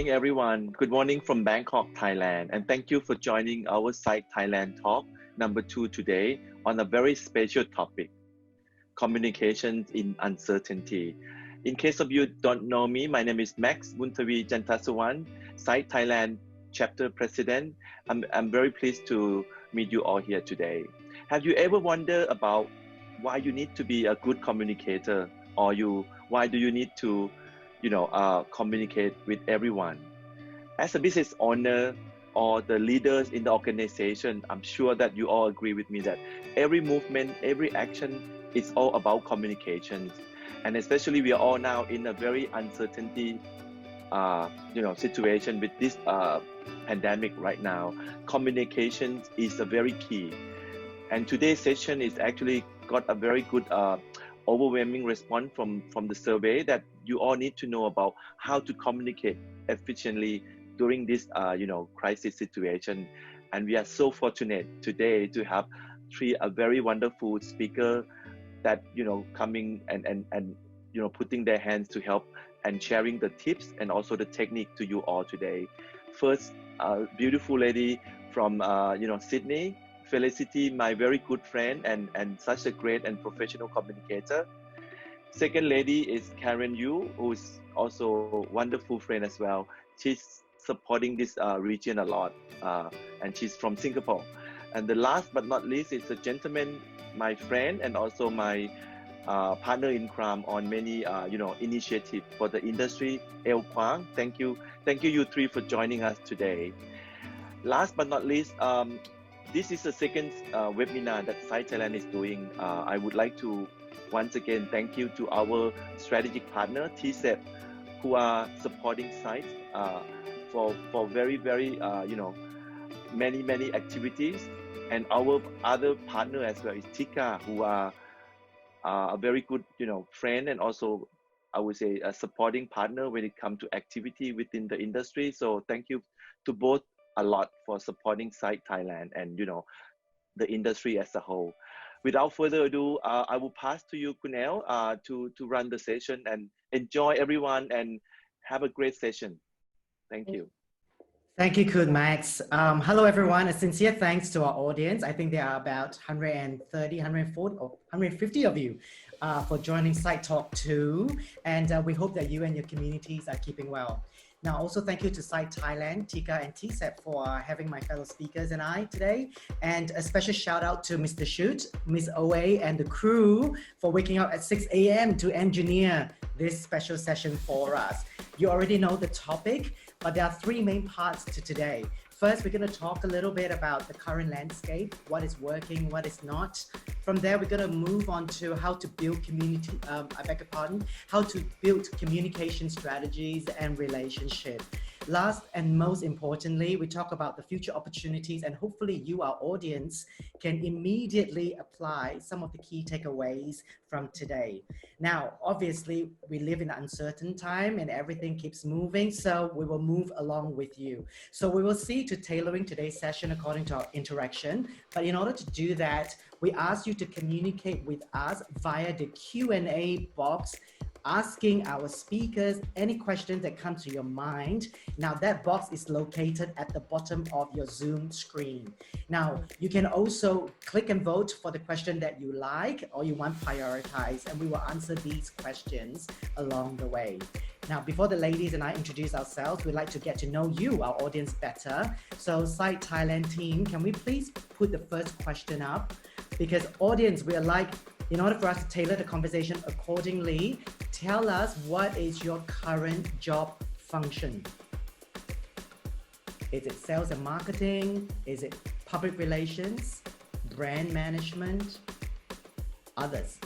morning, everyone. Good morning from Bangkok, Thailand. And thank you for joining our Site Thailand Talk number 2 today on a very special topic, communications in uncertainty. In case of you don't know me, my name is Max Buntavi Jantasuwan, Site Thailand chapter president. I'm very pleased to meet you all here today. Have you ever wondered about why you need to be a good communicator, or why do you need to communicate with everyone? As a business owner or the leaders in the organization, I'm sure that you all agree with me that every movement, every action is all about communications. And especially we are all now in a very uncertainty situation with this pandemic right now. Communications is a very key. And today's session is actually got a very good overwhelming response from the survey that you all need to know about how to communicate efficiently during this crisis situation. And we are so fortunate today to have a very wonderful speaker that coming and putting their hands to help and sharing the tips and also the technique to you all today. First, beautiful lady from Sydney, Felicity, my very good friend and such a great and professional communicator. Second lady is Karen Yu, who's also a wonderful friend as well. She's supporting this region a lot, and she's from Singapore. And the last but not least is a gentleman, my friend, and also my partner in crime on many initiatives for the industry, El Kwang. Thank you, you three for joining us today. Last but not least, this is the second webinar that Site Thailand is doing. I would like to once again thank you to our strategic partner, TCEP, who are supporting Site for very many activities. And our other partner as well is Tika, who are a very good friend and also I would say a supporting partner when it comes to activity within the industry. So thank you to both a lot for supporting Site Thailand and the industry as a whole. Without further ado, I will pass to you, Kunal, to run the session, and enjoy everyone and have a great session. Thank you. Thank you, Kun Max. Hello, everyone. A sincere thanks to our audience. I think there are about 130, 140, or 150 of you for joining Site Talk 2. And we hope that you and your communities are keeping well. Now, also thank you to Site Thailand, Tika and TCEP for having my fellow speakers and I today. And a special shout out to Mr. Shoot, Ms. Owe and the crew for waking up at 6 a.m. to engineer this special session for us. You already know the topic, but there are three main parts to today. First, we're going to talk a little bit about the current landscape, what is working, what is not. From there, we're going to move on to how to build how to build communication strategies and relationship. Last and most importantly, we talk about the future opportunities, and hopefully you, our audience, can immediately apply some of the key takeaways from today. Now, obviously, we live in an uncertain time and everything keeps moving, so we will move along with you. So we will see to tailoring today's session according to our interaction. But in order to do that, we ask you to communicate with us via the Q&A box, asking our speakers any questions that come to your mind. Now that box is located at the bottom of your Zoom screen. Now you can also click and vote for the question that you like or you want prioritized, and we will answer these questions along the way. Now, before the ladies and I introduce ourselves, we'd like to get to know you, our audience, better. So Site Thailand team, can we please put the first question up? Because audience, we are like, in order for us to tailor the conversation accordingly, tell us what is your current job function? Is it sales and marketing? Is it public relations, brand management, others?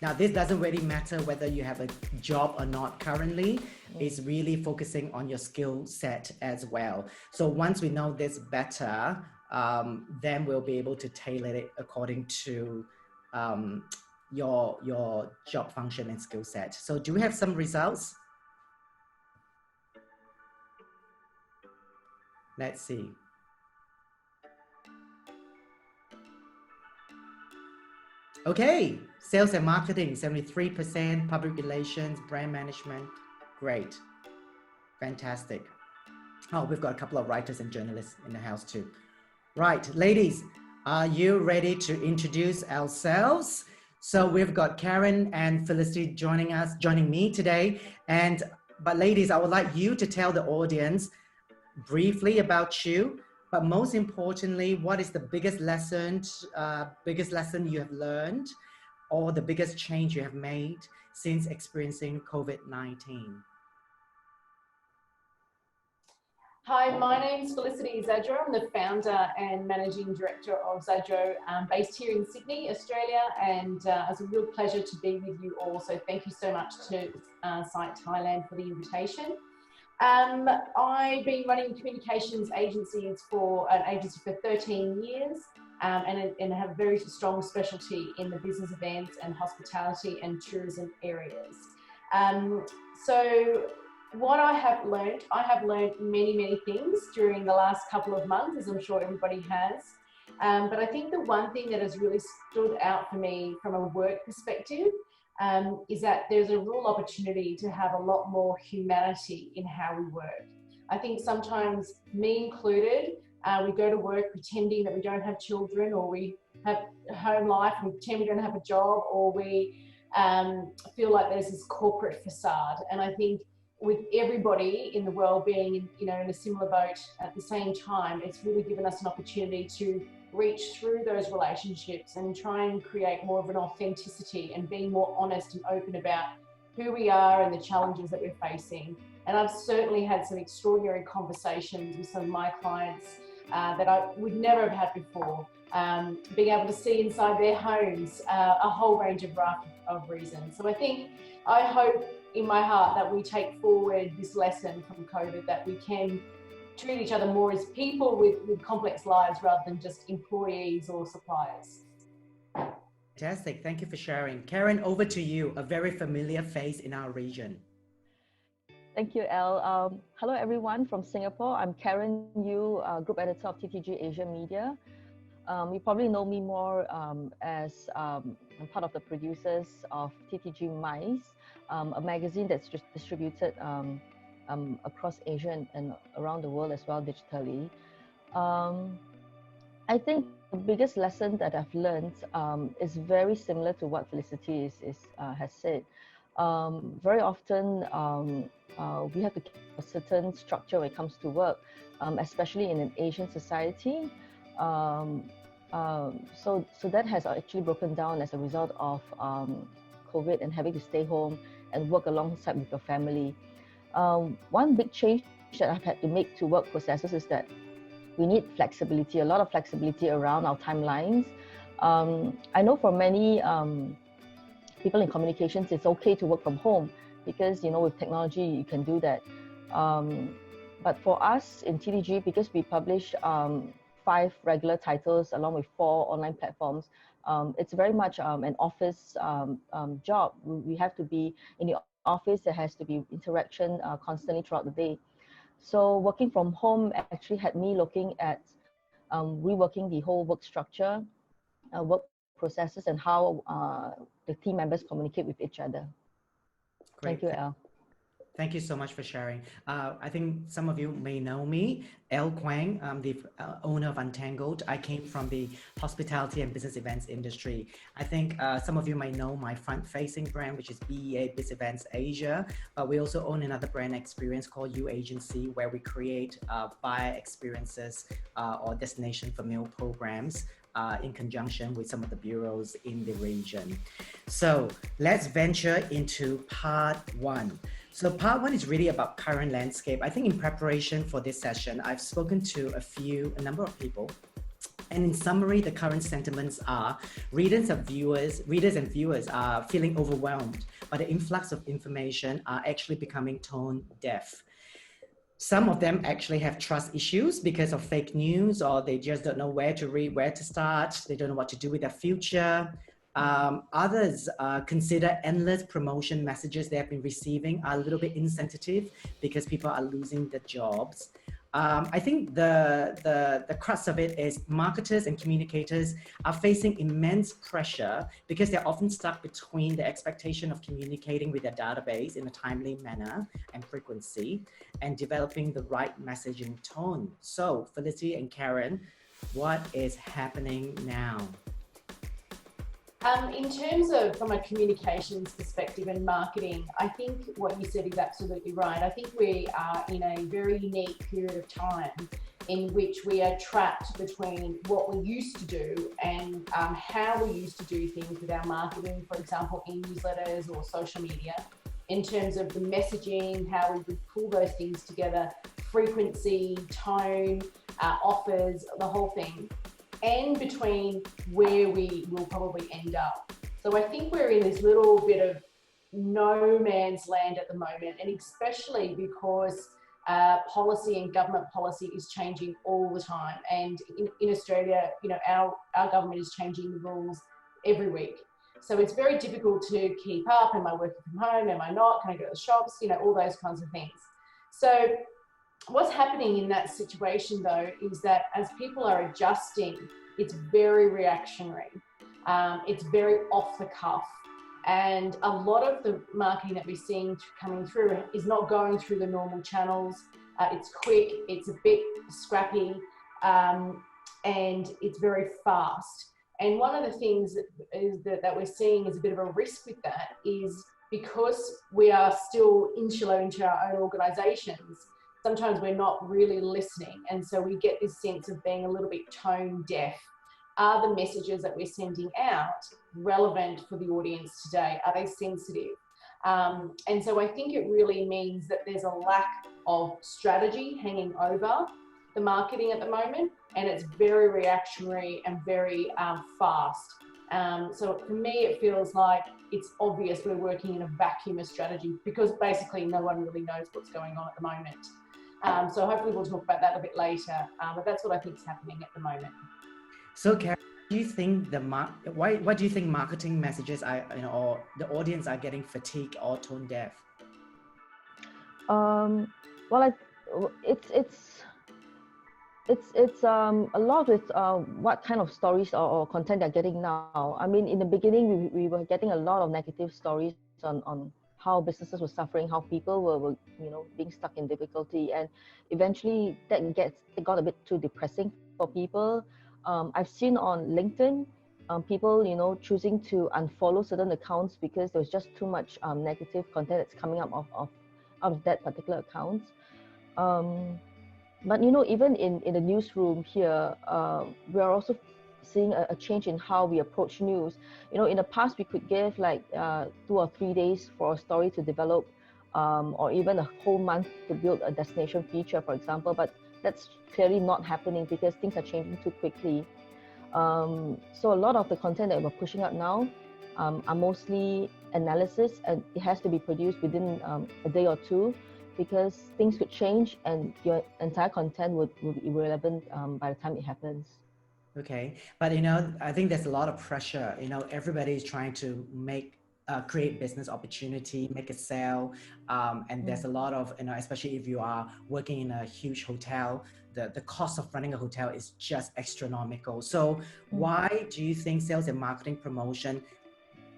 Now, this doesn't really matter whether you have a job or not currently. It's really focusing on your skill set as well. So once we know this better, then we'll be able to tailor it according to your job function and skill set. So do we have some results? Let's see. Okay, sales and marketing, 73%, public relations, brand management, great. Fantastic. Oh, we've got a couple of writers and journalists in the house too. Right, ladies, are you ready to introduce ourselves? So we've got Karen and Felicity joining me today. But ladies, I would like you to tell the audience briefly about you, but most importantly, what is the biggest lesson you have learned, or the biggest change you have made since experiencing COVID-19? Hi, my name's Felicity Zadro. I'm the founder and managing director of Zadro, based here in Sydney, Australia, and it's a real pleasure to be with you all. So thank you so much to Site Thailand for the invitation. I've been running communications agencies for 13 years, and have a very strong specialty in the business events and hospitality and tourism areas. So what I have learned many things during the last couple of months, as I'm sure everybody has. But I think the one thing that has really stood out for me from a work perspective is that there's a real opportunity to have a lot more humanity in how we work. I think sometimes, me included, we go to work pretending that we don't have children, or we have home life and we pretend we don't have a job, or we feel like there's this corporate facade. And I think with everybody in the world being in a similar boat at the same time, it's really given us an opportunity to reach through those relationships and try and create more of an authenticity and being more honest and open about who we are and the challenges that we're facing. And I've certainly had some extraordinary conversations with some of my clients that I would never have had before, being able to see inside their homes a whole range of reasons. So I hope in my heart that we take forward this lesson from COVID, that we can treat each other more as people with complex lives rather than just employees or suppliers. Fantastic. Thank you for sharing. Karen, over to you, a very familiar face in our region. Thank you, Elle. Hello, everyone from Singapore. I'm Karen Yu, Group Editor of TTG Asia Media. You probably know me more as I'm part of the producers of TTG Mice, a magazine that's just distributed across Asia and around the world as well digitally. I think the biggest lesson that I've learned is very similar to what Felicity has said. Very often we have to keep a certain structure when it comes to work, especially in an Asian society. So that has actually broken down as a result of COVID and having to stay home and work alongside with your family. One big change that I've had to make to work processes is that we need flexibility, a lot of flexibility around our timelines. I know for many people in communications, it's okay to work from home because, with technology, you can do that. But for us in TTG, because we publish 5 regular titles along with 4 online platforms, it's very much an office job. We have to be in the office. There has to be interaction constantly throughout the day. So working from home actually had me looking at reworking the whole work structure, work processes, and how the team members communicate with each other. Great. Thank you, Elle. Thank you so much for sharing. I think some of you may know me, Elle Quang. I'm the owner of Untangled. I came from the hospitality and business events industry. I think some of you may know my front-facing brand, which is BEA Biz Events Asia. But we also own another brand experience called U Agency, where we create buyer experiences or destination for meal programs in conjunction with some of the bureaus in the region. So let's venture into part 1. So part 1 is really about current landscape. I think in preparation for this session, I've spoken to a number of people. And in summary, the current sentiments are readers and viewers are feeling overwhelmed by the influx of information, are actually becoming tone deaf. Some of them actually have trust issues because of fake news, or they just don't know where to read, where to start. They don't know what to do with their future. Others consider endless promotion messages they have been receiving are a little bit insensitive because people are losing their jobs. I think the crux of it is marketers and communicators are facing immense pressure because they're often stuck between the expectation of communicating with their database in a timely manner and frequency and developing the right messaging tone. So, Felicity and Karen, what is happening now? In terms of from a communications perspective and marketing, I think what you said is absolutely right. I think we are in a very unique period of time in which we are trapped between what we used to do and how we used to do things with our marketing, for example, in newsletters or social media, in terms of the messaging, how we would pull those things together, frequency, tone, offers, the whole thing, and between where we will probably end up. So I think we're in this little bit of no man's land at the moment, and especially because policy and government policy is changing all the time. And in Australia, you know, our government is changing the rules every week. So it's very difficult to keep up. Am I working from home? Am I not? Can I go to the shops? You know, all those kinds of things. So what's happening in that situation, though, is that as people are adjusting, it's very reactionary. It's very off the cuff. And a lot of the marketing that we're seeing coming through is not going through the normal channels. It's quick, it's a bit scrappy, and it's very fast. And one of the things that we're seeing is a bit of a risk with that is because we are still insular into our own organisations, sometimes we're not really listening. And so we get this sense of being a little bit tone deaf. Are the messages that we're sending out relevant for the audience today? Are they sensitive? And so I think it really means that there's a lack of strategy hanging over the marketing at the moment, and it's very reactionary and very fast. So for me, it feels like it's obvious we're working in a vacuum of strategy because basically no one really knows what's going on at the moment. So hopefully we'll talk about that a bit later, but that's what I think is happening at the moment. So, Karen, do you think why do you think marketing messages are, you know, or the audience are getting fatigued or tone deaf? Well, it's a lot with what kind of stories or content they're getting now. I mean, in the beginning, we were getting a lot of negative stories on how businesses were suffering, how people were you know, being stuck in difficulty, and eventually that got a bit too depressing for people. I've seen on LinkedIn people, you know, choosing to unfollow certain accounts because there was just too much negative content that's coming up of that particular account. But you know, even in the newsroom here, we are also seeing a change in how we approach news. You know, in the past we could give like 2 or 3 days for a story to develop, or even a whole month to build a destination feature, for example. But that's clearly not happening because things are changing too quickly. So a lot of the content that we're pushing out now are mostly analysis, and it has to be produced within a day or two, because things could change and your entire content would be irrelevant by the time it happens. Okay, but you know, I think there's a lot of pressure. You know, everybody is trying to create business opportunity, make a sale, and there's a lot of, you know, especially if you are working in a huge hotel, the cost of running a hotel is just astronomical. So why do you think sales and marketing promotion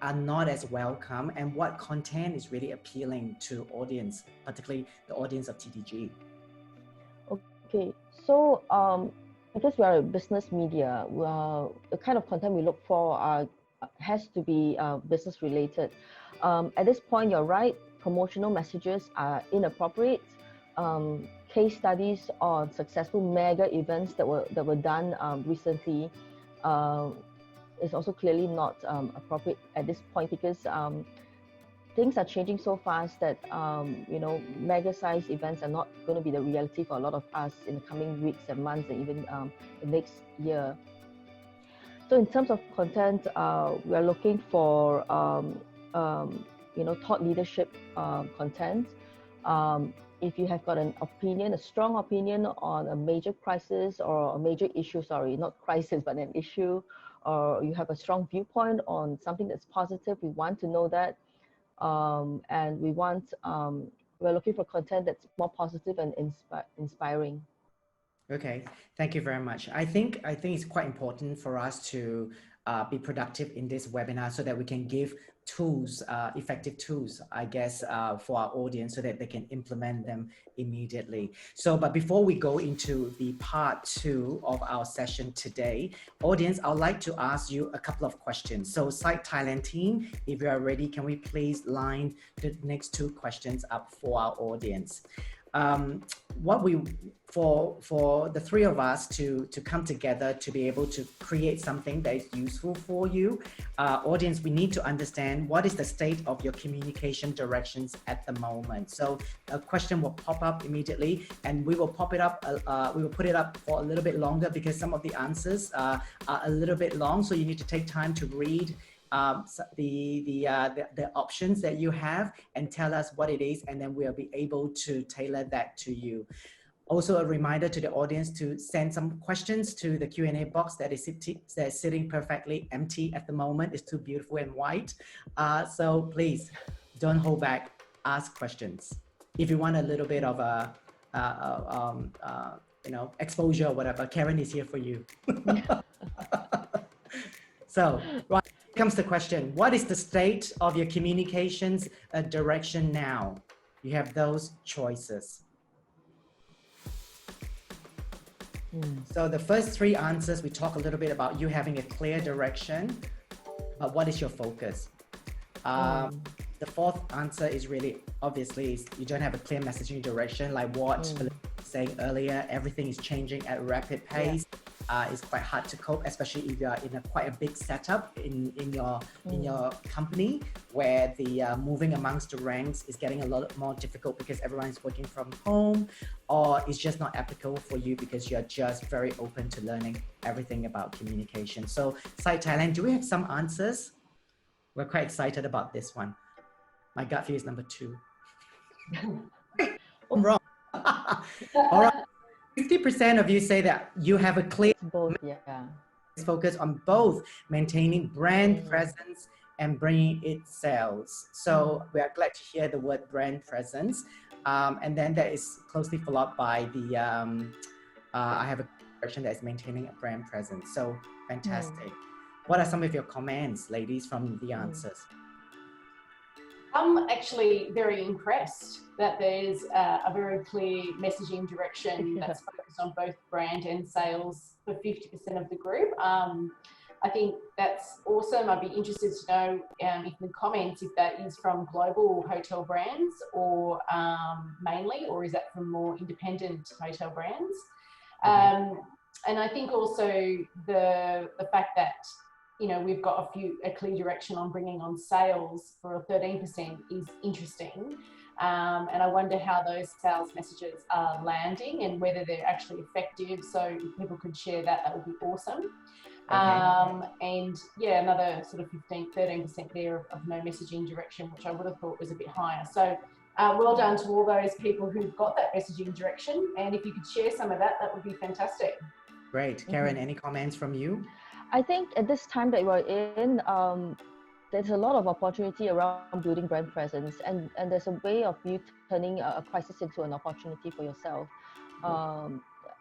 are not as welcome, and what content is really appealing to audience, particularly the audience of TTG? Okay, so because we are a business media, the kind of content we look for has to be business related. At this point, you're right, promotional messages are inappropriate. Case studies on successful mega events that were done recently is also clearly not appropriate at this point, because things are changing so fast that you know, mega size events are not going to be the reality for a lot of us in the coming weeks and months, and even the next year. So in terms of content, we are looking for you know, thought leadership content. If you have got an opinion, a strong opinion on a major crisis or a major issue, sorry, not crisis, but an issue, or you have a strong viewpoint on something that's positive, we want to know that. And we're looking for content that's more positive and inspiring. Okay, thank you very much. I think it's quite important for us to be productive in this webinar so that we can give tools, effective tools, I guess, for our audience so that they can implement them immediately. So, but before we go into the part 2 of our session today, audience, I'd like to ask you a couple of questions. So, Site Thailand team, if you are ready, can we please line the next 2 questions up for our audience? What we for the 3 of us to come together to be able to create something that is useful for you, audience, we need to understand what is the state of your communication directions at the moment. So a question will pop up immediately, and we will pop it up. We will put it up for a little bit longer because some of the answers are a little bit long. So you need to take time to read the options that you have and tell us what it is, and then we'll be able to tailor that to you. Also, a reminder to the audience to send some questions to the Q&A box that is sitting perfectly empty at the moment. It's too beautiful and white. So please don't hold back, ask questions. If you want a little bit of a, exposure or whatever, Karen is here for you. So, right, comes the question, what is the state of your communications direction now? You have those choices. So the first 3 answers, we talk a little bit about you having a clear direction, but what is your focus? The 4th answer is really obviously you don't have a clear messaging direction, like what Philip was saying earlier. Everything is changing at a rapid pace. It's quite hard to cope, especially if you are in quite a big setup in your company, where the moving amongst the ranks is getting a lot more difficult because everyone is working from home, or it's just not applicable for you because you're just very open to learning everything about communication. So, Site Thailand, do we have some answers? We're quite excited about this one. My gut feel is number 2. I'm wrong. All right. 50% of you say that you have a clear both, focus on both maintaining brand presence and bringing it sales. So we are glad to hear the word brand presence. And then that is closely followed by the, I have a question that is maintaining a brand presence. So fantastic. What are some of your comments, ladies, from the answers? I'm actually very impressed that there's a very clear messaging direction that's focused on both brand and sales for 50% of the group. I think that's awesome. I'd be interested to know in the comments if that is from global hotel brands or mainly, or is that from more independent hotel brands? And I think also the fact that we've got a clear direction on bringing on sales for 13% is interesting. And I wonder how those sales messages are landing and whether they're actually effective. So if people could share that, that would be awesome. And yeah, another sort of 13% there of no messaging direction, which I would have thought was a bit higher. So well done to all those people who've got that messaging direction. And if you could share some of that, that would be fantastic. Great. Karen, any comments from you? I think at this time that we're in, there's a lot of opportunity around building brand presence, and there's a way of you turning a crisis into an opportunity for yourself.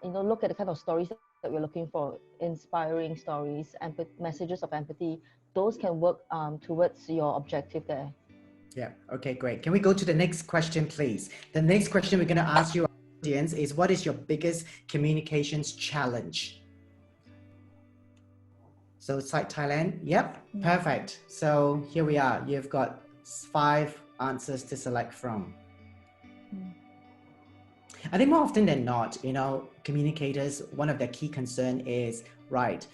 Look at the kind of stories that we're looking for, inspiring stories, messages of empathy. Those can work towards your objective there. Yeah, okay, great. Can we go to the next question, please? The next question we're going to ask you, audience, is what is your biggest communications challenge? So Site Thailand, yep, perfect. So here we are. You've got 5 answers to select from. I think more often than not, communicators, one of their key concern is, right,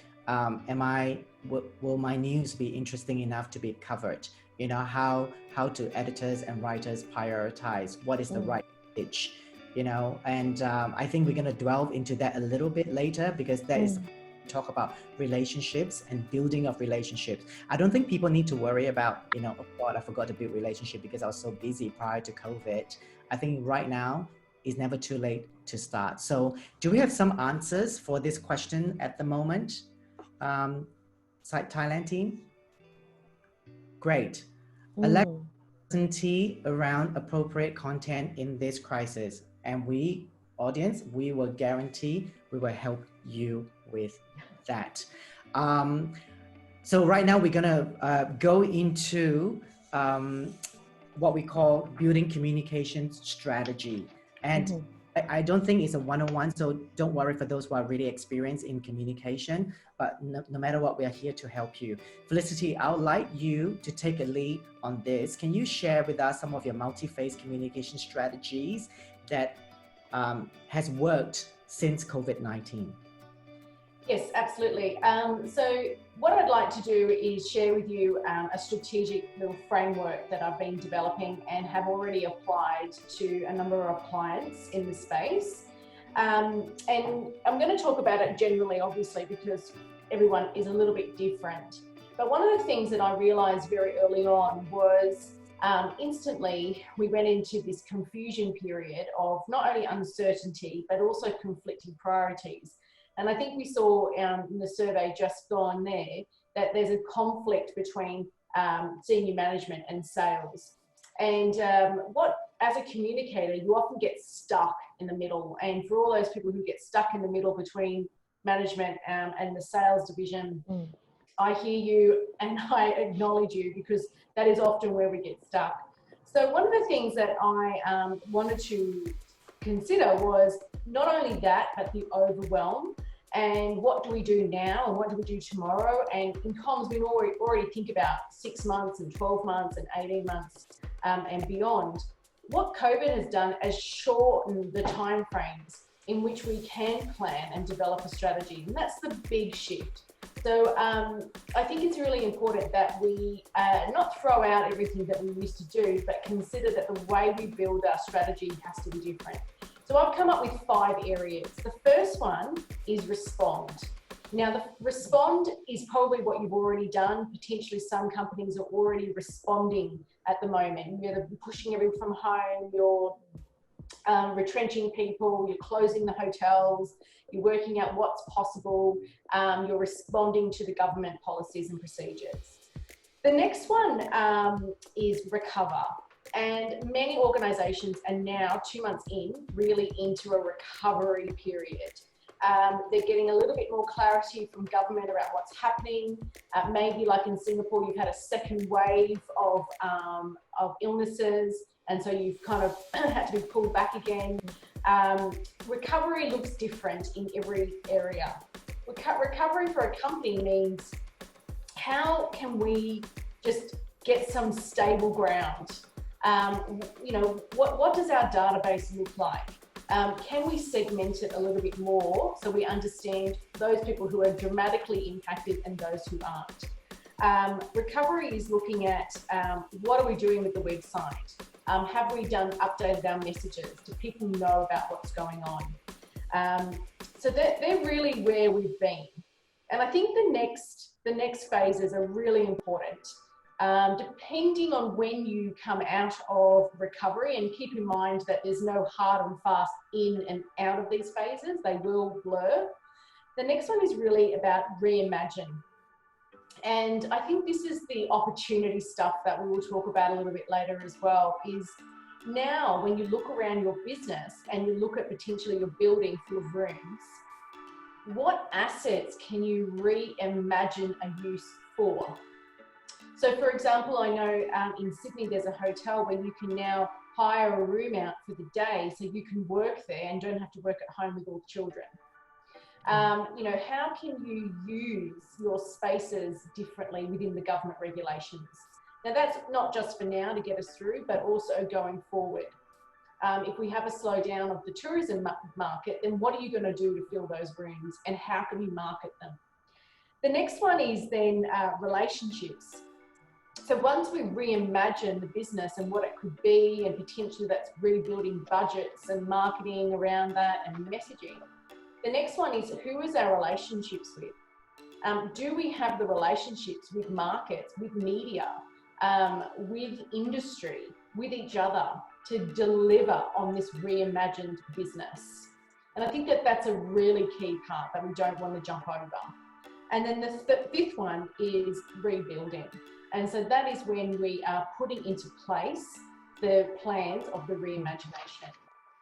will my news be interesting enough to be covered? How do editors and writers prioritize? What is the right pitch? And I think we're going to delve into that a little bit later, because that is talk about relationships and building of relationships. I don't think people need to worry about, oh God, I forgot to build relationship because I was so busy prior to COVID. I think right now is never too late to start. So do we have some answers for this question at the moment? Site Thailand team? Great. Uncertainty around appropriate content in this crisis. And we audience, we will guarantee we will help you with that. So right now we're gonna go into what we call building communication strategy. And I don't think it's a one-on-one, so don't worry for those who are really experienced in communication, but no matter what, we are here to help you. Felicity, I would like you to take a lead on this. Can you share with us some of your multi-phase communication strategies that has worked since COVID-19? Yes, absolutely. So what I'd like to do is share with you a strategic little framework that I've been developing and have already applied to a number of clients in the space. And I'm going to talk about it generally, obviously, because everyone is a little bit different. But one of the things that I realized very early on was instantly we went into this confusion period of not only uncertainty, but also conflicting priorities. And I think we saw in the survey just gone there that there's a conflict between senior management and sales. And as a communicator, you often get stuck in the middle. And for all those people who get stuck in the middle between management and the sales division, I hear you and I acknowledge you, because that is often where we get stuck. So one of the things that I wanted to consider was not only that, but the overwhelm. And what do we do now and what do we do tomorrow? And in comms, we already think about 6 months and 12 months and 18 months and beyond. What COVID has done is shorten the timeframes in which we can plan and develop a strategy. And that's the big shift. So I think it's really important that we not throw out everything that we used to do, but consider that the way we build our strategy has to be different. So I've come up with 5 areas. The first one is respond. Now, the respond is probably what you've already done. Potentially some companies are already responding at the moment. You're pushing everyone from home, you're retrenching people, you're closing the hotels, you're working out what's possible, you're responding to the government policies and procedures. The next one is recover. And many organisations are now 2 months in, really into a recovery period. They're getting a little bit more clarity from government about what's happening. Maybe like in Singapore, you've had a second wave of illnesses, and so you've kind of had to be pulled back again. Recovery looks different in every area. Recovery for a company means, how can we just get some stable ground? What does our database look like? Can we segment it a little bit more so we understand those people who are dramatically impacted and those who aren't? Recovery is looking at what are we doing with the website? Have we updated our messages? Do people know about what's going on? So they're really where we've been. And I think the next phases are really important. Depending on when you come out of recovery, and keep in mind that there's no hard and fast in and out of these phases, they will blur. The next one is really about reimagine. And I think this is the opportunity stuff that we will talk about a little bit later as well, is now when you look around your business and you look at potentially your building full of rooms, what assets can you reimagine a use for? So for example, I know in Sydney, there's a hotel where you can now hire a room out for the day so you can work there and don't have to work at home with all the children. How can you use your spaces differently within the government regulations? Now that's not just for now to get us through, but also going forward. If we have a slowdown of the tourism market, then what are you going to do to fill those rooms and how can you market them? The next one is then relationships. So once we reimagine the business and what it could be, and potentially that's rebuilding budgets and marketing around that and messaging, the next one is, who is our relationships with? Do we have the relationships with markets, with media, with industry, with each other to deliver on this reimagined business? And I think that that's a really key part that we don't want to jump over. And then the fifth one is rebuilding. And so that is when we are putting into place the plans of the reimagination.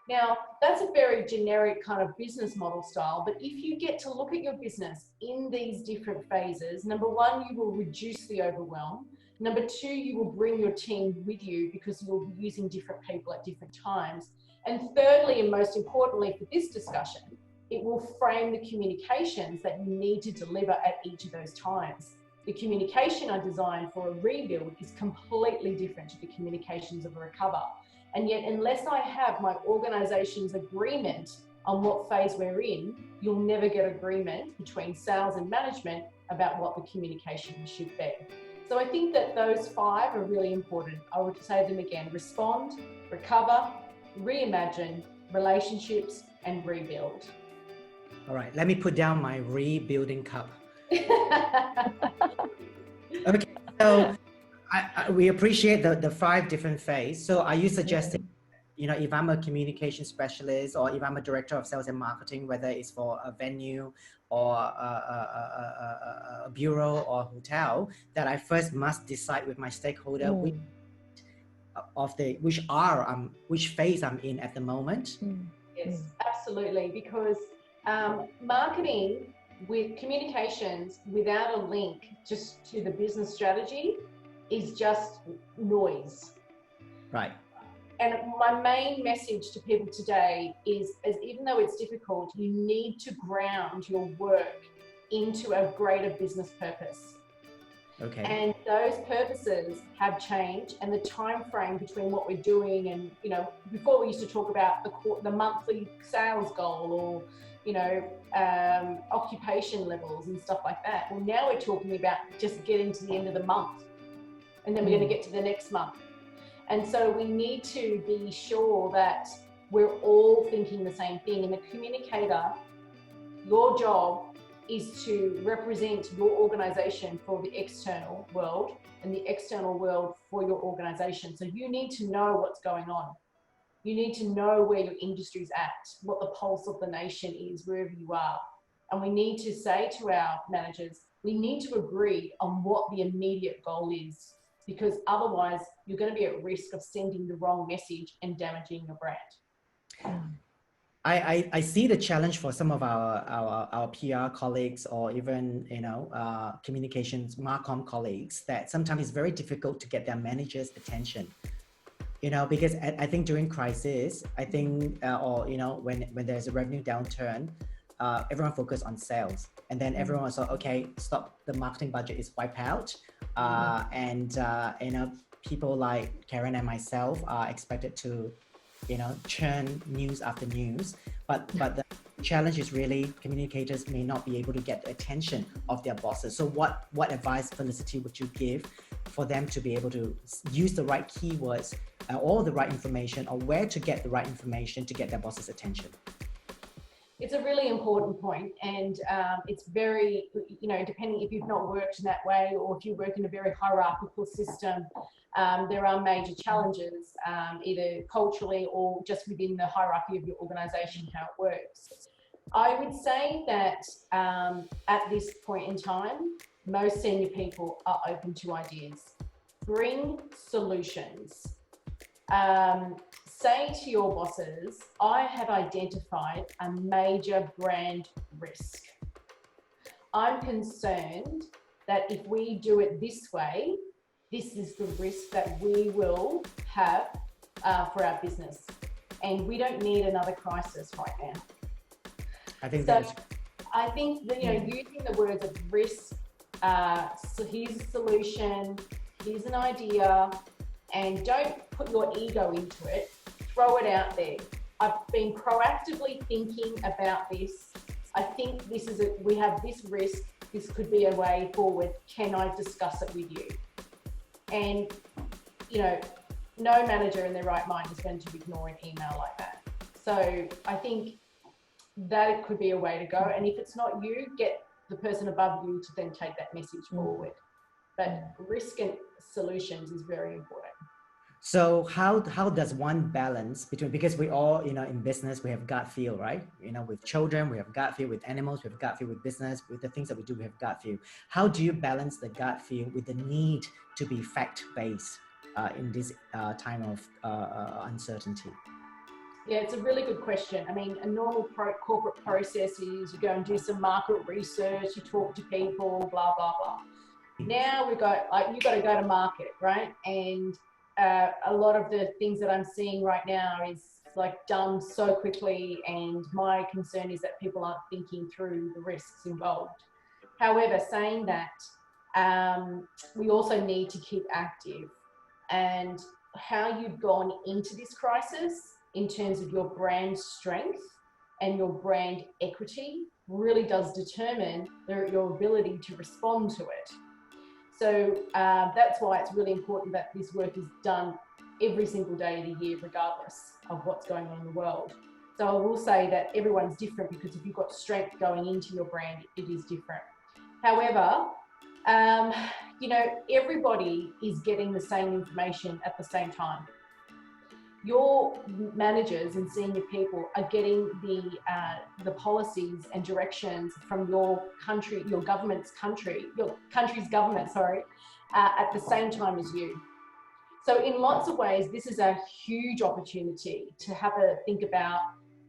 Now, that's a very generic kind of business model style, but if you get to look at your business in these different phases, number one, you will reduce the overwhelm. Number two, you will bring your team with you because you'll be using different people at different times. And thirdly, and most importantly for this discussion, it will frame the communications that you need to deliver at each of those times. The communication I designed for a rebuild is completely different to the communications of a recover. And yet, unless I have my organization's agreement on what phase we're in, you'll never get agreement between sales and management about what the communication should be. So I think that those 5 are really important. I would say them again: respond, recover, reimagine, relationships, and rebuild. All right, let me put down my rebuilding cup. Okay, so we appreciate the 5 different phases. So are you suggesting, you know, if I'm a communication specialist or if I'm a director of sales and marketing, whether it's for a venue or a bureau or a hotel, that I first must decide with my stakeholder which phase I'm in at the moment? Yes, absolutely. Because marketing with communications without a link just to the business strategy is just noise. Right. And my main message to people today is even though it's difficult, you need to ground your work into a greater business purpose. Okay. And those purposes have changed, and the time frame between what we're doing, and you know, before we used to talk about the monthly sales goal, or you know, occupation levels and stuff like that. Well, now we're talking about just getting to the end of the month, and then we're going to get to the next month. And so we need to be sure that we're all thinking the same thing. And the communicator, your job is to represent your organization for the external world and the external world for your organization. So you need to know what's going on. You need to know where your industry's at, what the pulse of the nation is, wherever you are. And we need to say to our managers, we need to agree on what the immediate goal is, because otherwise you're going to be at risk of sending the wrong message and damaging your brand. I see the challenge for some of our PR colleagues, or even, you know, communications Marcom colleagues, that sometimes it's very difficult to get their managers' attention. You know, because I think during crisis, I think, or, you know, when there's a revenue downturn, everyone focus on sales, and then everyone was like, okay, stop, the marketing budget is wiped out. And, you know, people like Karen and myself are expected to, you know, churn news after news. But the challenge is really communicators may not be able to get the attention of their bosses. So what advice, Felicity, would you give for them to be able to use the right keywords or the right information, or where to get the right information to get their boss's attention? It's a really important point, and it's very, you know, depending if you've not worked in that way, or if you work in a very hierarchical system, there are major challenges, either culturally or just within the hierarchy of your organization, how it works. I would say that at this point in time, most senior people are open to ideas. Bring solutions. Say to your bosses, I have identified a major brand risk. I'm concerned that if we do it this way, this is the risk that we will have for our business. And we don't need another crisis right now. I think so. I think that, you know, using the words of risk, so here's a solution, here's an idea, and don't put your ego into it. Throw it out there. I've been proactively thinking about this. I think this is we have this risk. This could be a way forward. Can I discuss it with you? And, you know, no manager in their right mind is going to ignore an email like that. So I think that it could be a way to go. And if it's not you, get the person above you to then take that message forward. But risk and solutions is very important. So how does one balance between, because we all, you know, in business, we have gut feel, right? You know, with children, we have gut feel, with animals, we have gut feel, with business, with the things that we do, we have gut feel. How do you balance the gut feel with the need to be fact-based in this time of uncertainty? Yeah, it's a really good question. I mean, a normal corporate process is you go and do some market research, you talk to people, blah, blah, blah. Now we've got, like, you've got to go to market, right? And a lot of the things that I'm seeing right now is like done so quickly, and my concern is that people aren't thinking through the risks involved. However, saying that, we also need to keep active, and how you've gone into this crisis in terms of your brand strength and your brand equity really does determine your ability to respond to it. So that's why it's really important that this work is done every single day of the year, regardless of what's going on in the world. So I will say that everyone's different, because if you've got strength going into your brand, it is different. However, you know, everybody is getting the same information at the same time. Your managers and senior people are getting the policies and directions from your country, your country's government, at the same time as you. So in lots of ways, this is a huge opportunity to have a think about,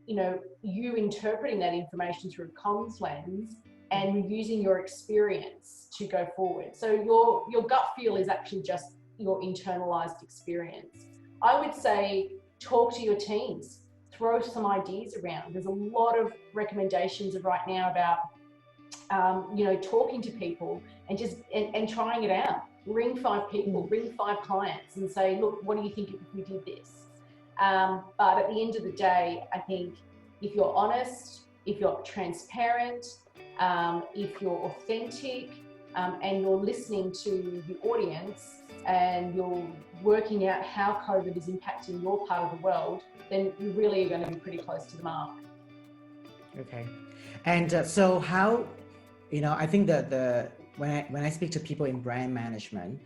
you know, you interpreting that information through a comms lens and using your experience to go forward. So your gut feel is actually just your internalized experience. I would say talk to your teams, throw some ideas around. There's a lot of recommendations right now about, you know, talking to people and just and trying it out. Ring 5 people, ring 5 clients and say, look, what do you think if we did this? But at the end of the day, I think if you're honest, if you're transparent, if you're authentic, and you're listening to the audience and you're working out how COVID is impacting your part of the world, then you really are going to be pretty close to the mark. Okay. And so how, you know, I think that when I speak to people in brand management,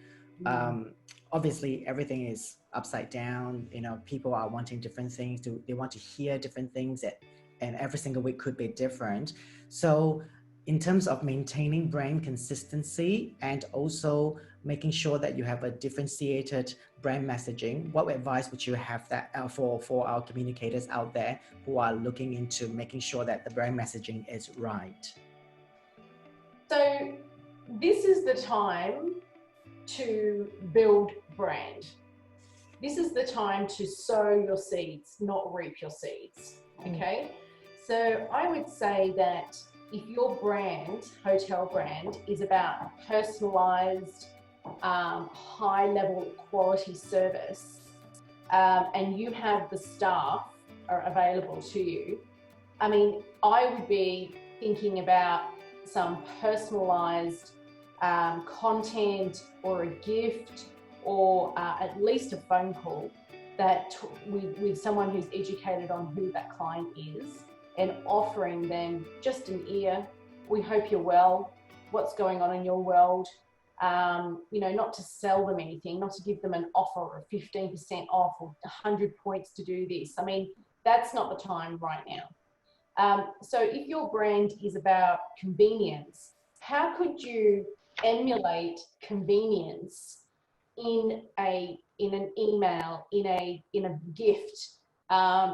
obviously everything is upside down. You know, people are wanting different things. They want to hear different things, and every single week could be different. So in terms of maintaining brand consistency and also making sure that you have a differentiated brand messaging, what advice would you have that for our communicators out there who are looking into making sure that the brand messaging is right? So this is the time to build brand. This is the time to sow your seeds, not reap your seeds, okay? So I would say that if your brand, hotel brand, is about personalized, high-level quality service, and you have the staff are available to you, I mean, I would be thinking about some personalized content or a gift, or at least a phone call that with someone who's educated on who that client is, and offering them just an ear. We hope you're well. What's going on in your world? You know, not to sell them anything, not to give them an offer or 15% off or 100 points to do this. I mean, that's not the time right now. So if your brand is about convenience, how could you emulate convenience in an email, in a gift,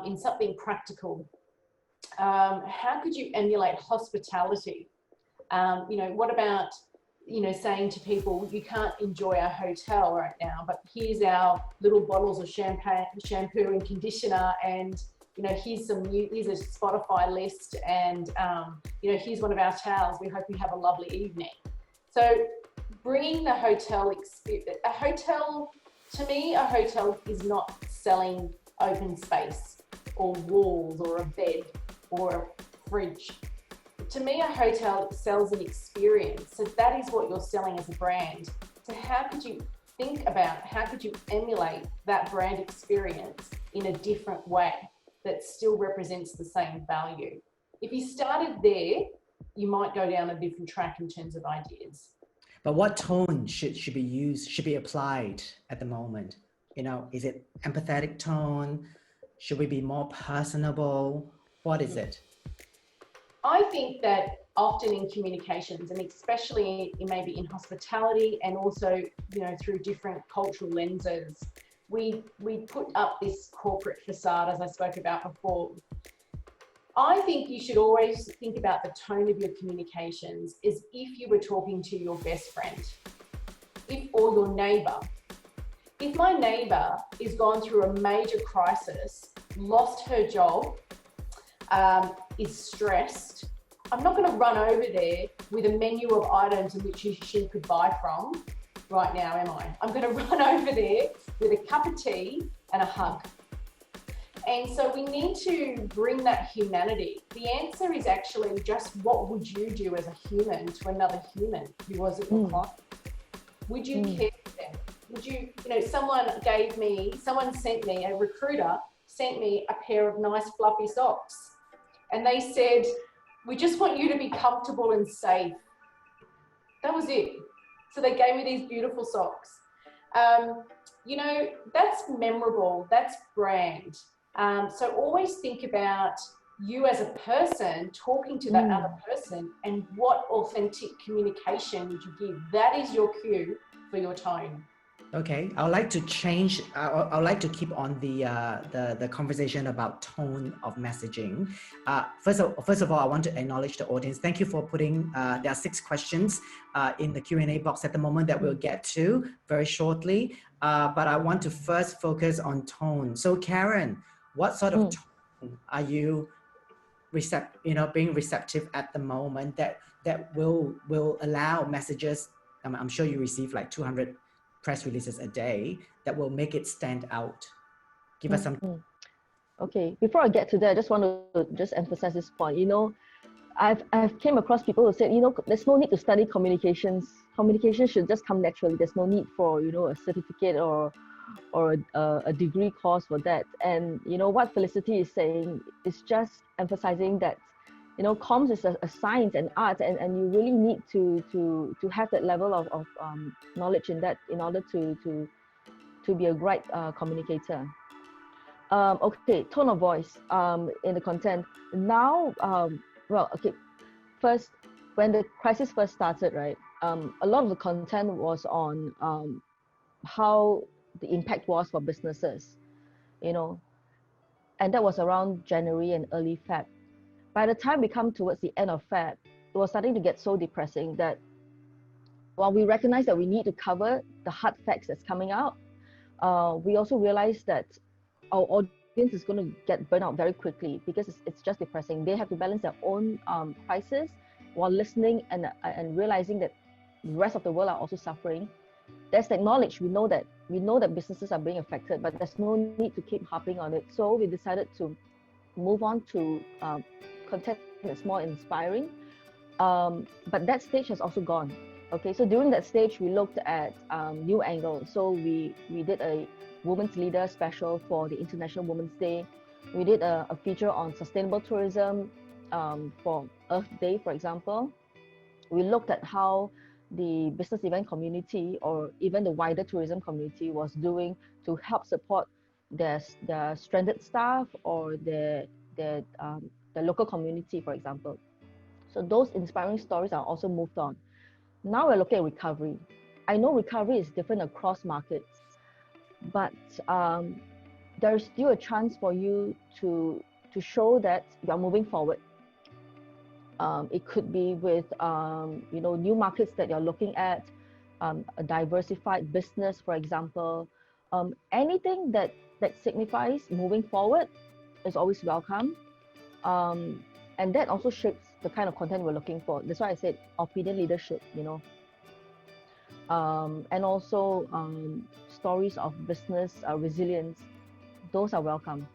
in something practical? How could you emulate hospitality? You know, what about, you know, saying to people, you can't enjoy our hotel right now, but here's our little bottles of shampoo and conditioner, and, you know, here's a Spotify list, and, you know, here's one of our towels. We hope you have a lovely evening. So bringing the hotel experience, to me, a hotel is not selling open space or walls or a bed or a fridge. To me, a hotel sells an experience. So that is what you're selling as a brand. So how could you think about, how could you emulate that brand experience in a different way that still represents the same value? If you started there, you might go down a different track in terms of ideas. But what tone should be used, should be applied at the moment? You know, is it empathetic tone? Should we be more personable? What is it? I think that often in communications, and especially maybe in hospitality, and also, you know, through different cultural lenses, we put up this corporate facade, as I spoke about before. I think you should always think about the tone of your communications as if you were talking to your best friend, or your neighbour. If my neighbour is gone through a major crisis, lost her job, is stressed, I'm not going to run over there with a menu of items in which she could buy from right now, am I? I'm going to run over there with a cup of tea and a hug. And so we need to bring that humanity. The answer is actually just, what would you do as a human to another human who wasn't your client? Would you care for them? Would you, someone sent me, a recruiter sent me a pair of nice fluffy socks. And they said, we just want you to be comfortable and safe. That was it. So they gave me these beautiful socks. That's memorable, that's brand. So always think about you as a person talking to that other person, and what authentic communication would you give? That is your cue for your tone. Okay, I would like to change. I would like to keep on the conversation about tone of messaging. First of all, I want to acknowledge the audience. Thank you for putting. There are 6 questions in the Q&A box at the moment that we'll get to very shortly. But I want to first focus on tone. So, Karen, what sort of tone are you being receptive at the moment that will allow messages? I'm sure you receive like 200 press releases a day that will make it stand out. Give us some. Okay, before I get to that, I just want to emphasize this point. I've came across people who said, there's no need to study communications. Communication should just come naturally. There's no need for, a certificate or a degree course for that. And what Felicity is saying is just emphasizing that comms is a science and art, and you really need to have that level of knowledge in that in order to be a great communicator. Okay, tone of voice in the content. Now, first, when the crisis first started, right, a lot of the content was on how the impact was for businesses, and that was around January and early Feb. By the time we come towards the end of Feb, it was starting to get so depressing that while we recognize that we need to cover the hard facts that's coming out, we also realized that our audience is going to get burnt out very quickly because it's just depressing. They have to balance their own crisis while listening and realizing that the rest of the world are also suffering. There's that knowledge. We know that businesses are being affected, but there's no need to keep harping on it. So we decided to move on to content that's more inspiring, but that stage has also gone. Okay, so during that stage we looked at new angles. So we did a women's leader special for the International Women's Day. We did a feature on sustainable tourism for Earth Day, for example. We looked at how the business event community or even the wider tourism community was doing to help support their stranded staff or the local community, for example. So those inspiring stories are also moved on. Now we're looking at recovery. I know recovery is different across markets, but there is still a chance for you to show that you are moving forward. It could be with new markets that you're looking at, a diversified business, for example. Anything that signifies moving forward is always welcome. And that also shapes the kind of content we're looking for. That's why I said opinion leadership, and also stories of business resilience. Those are welcome.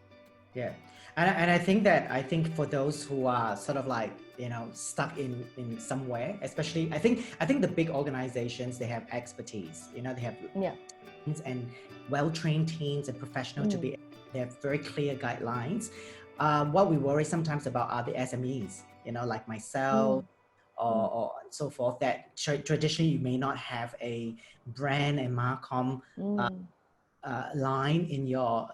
Yeah, and I think for those who are sort of like stuck in somewhere, especially I think the big organizations, they have expertise. They have teams and well-trained teams and professionals they have very clear guidelines. What we worry sometimes about are the SMEs, like myself or so forth, that traditionally you may not have a brand and marcom line in your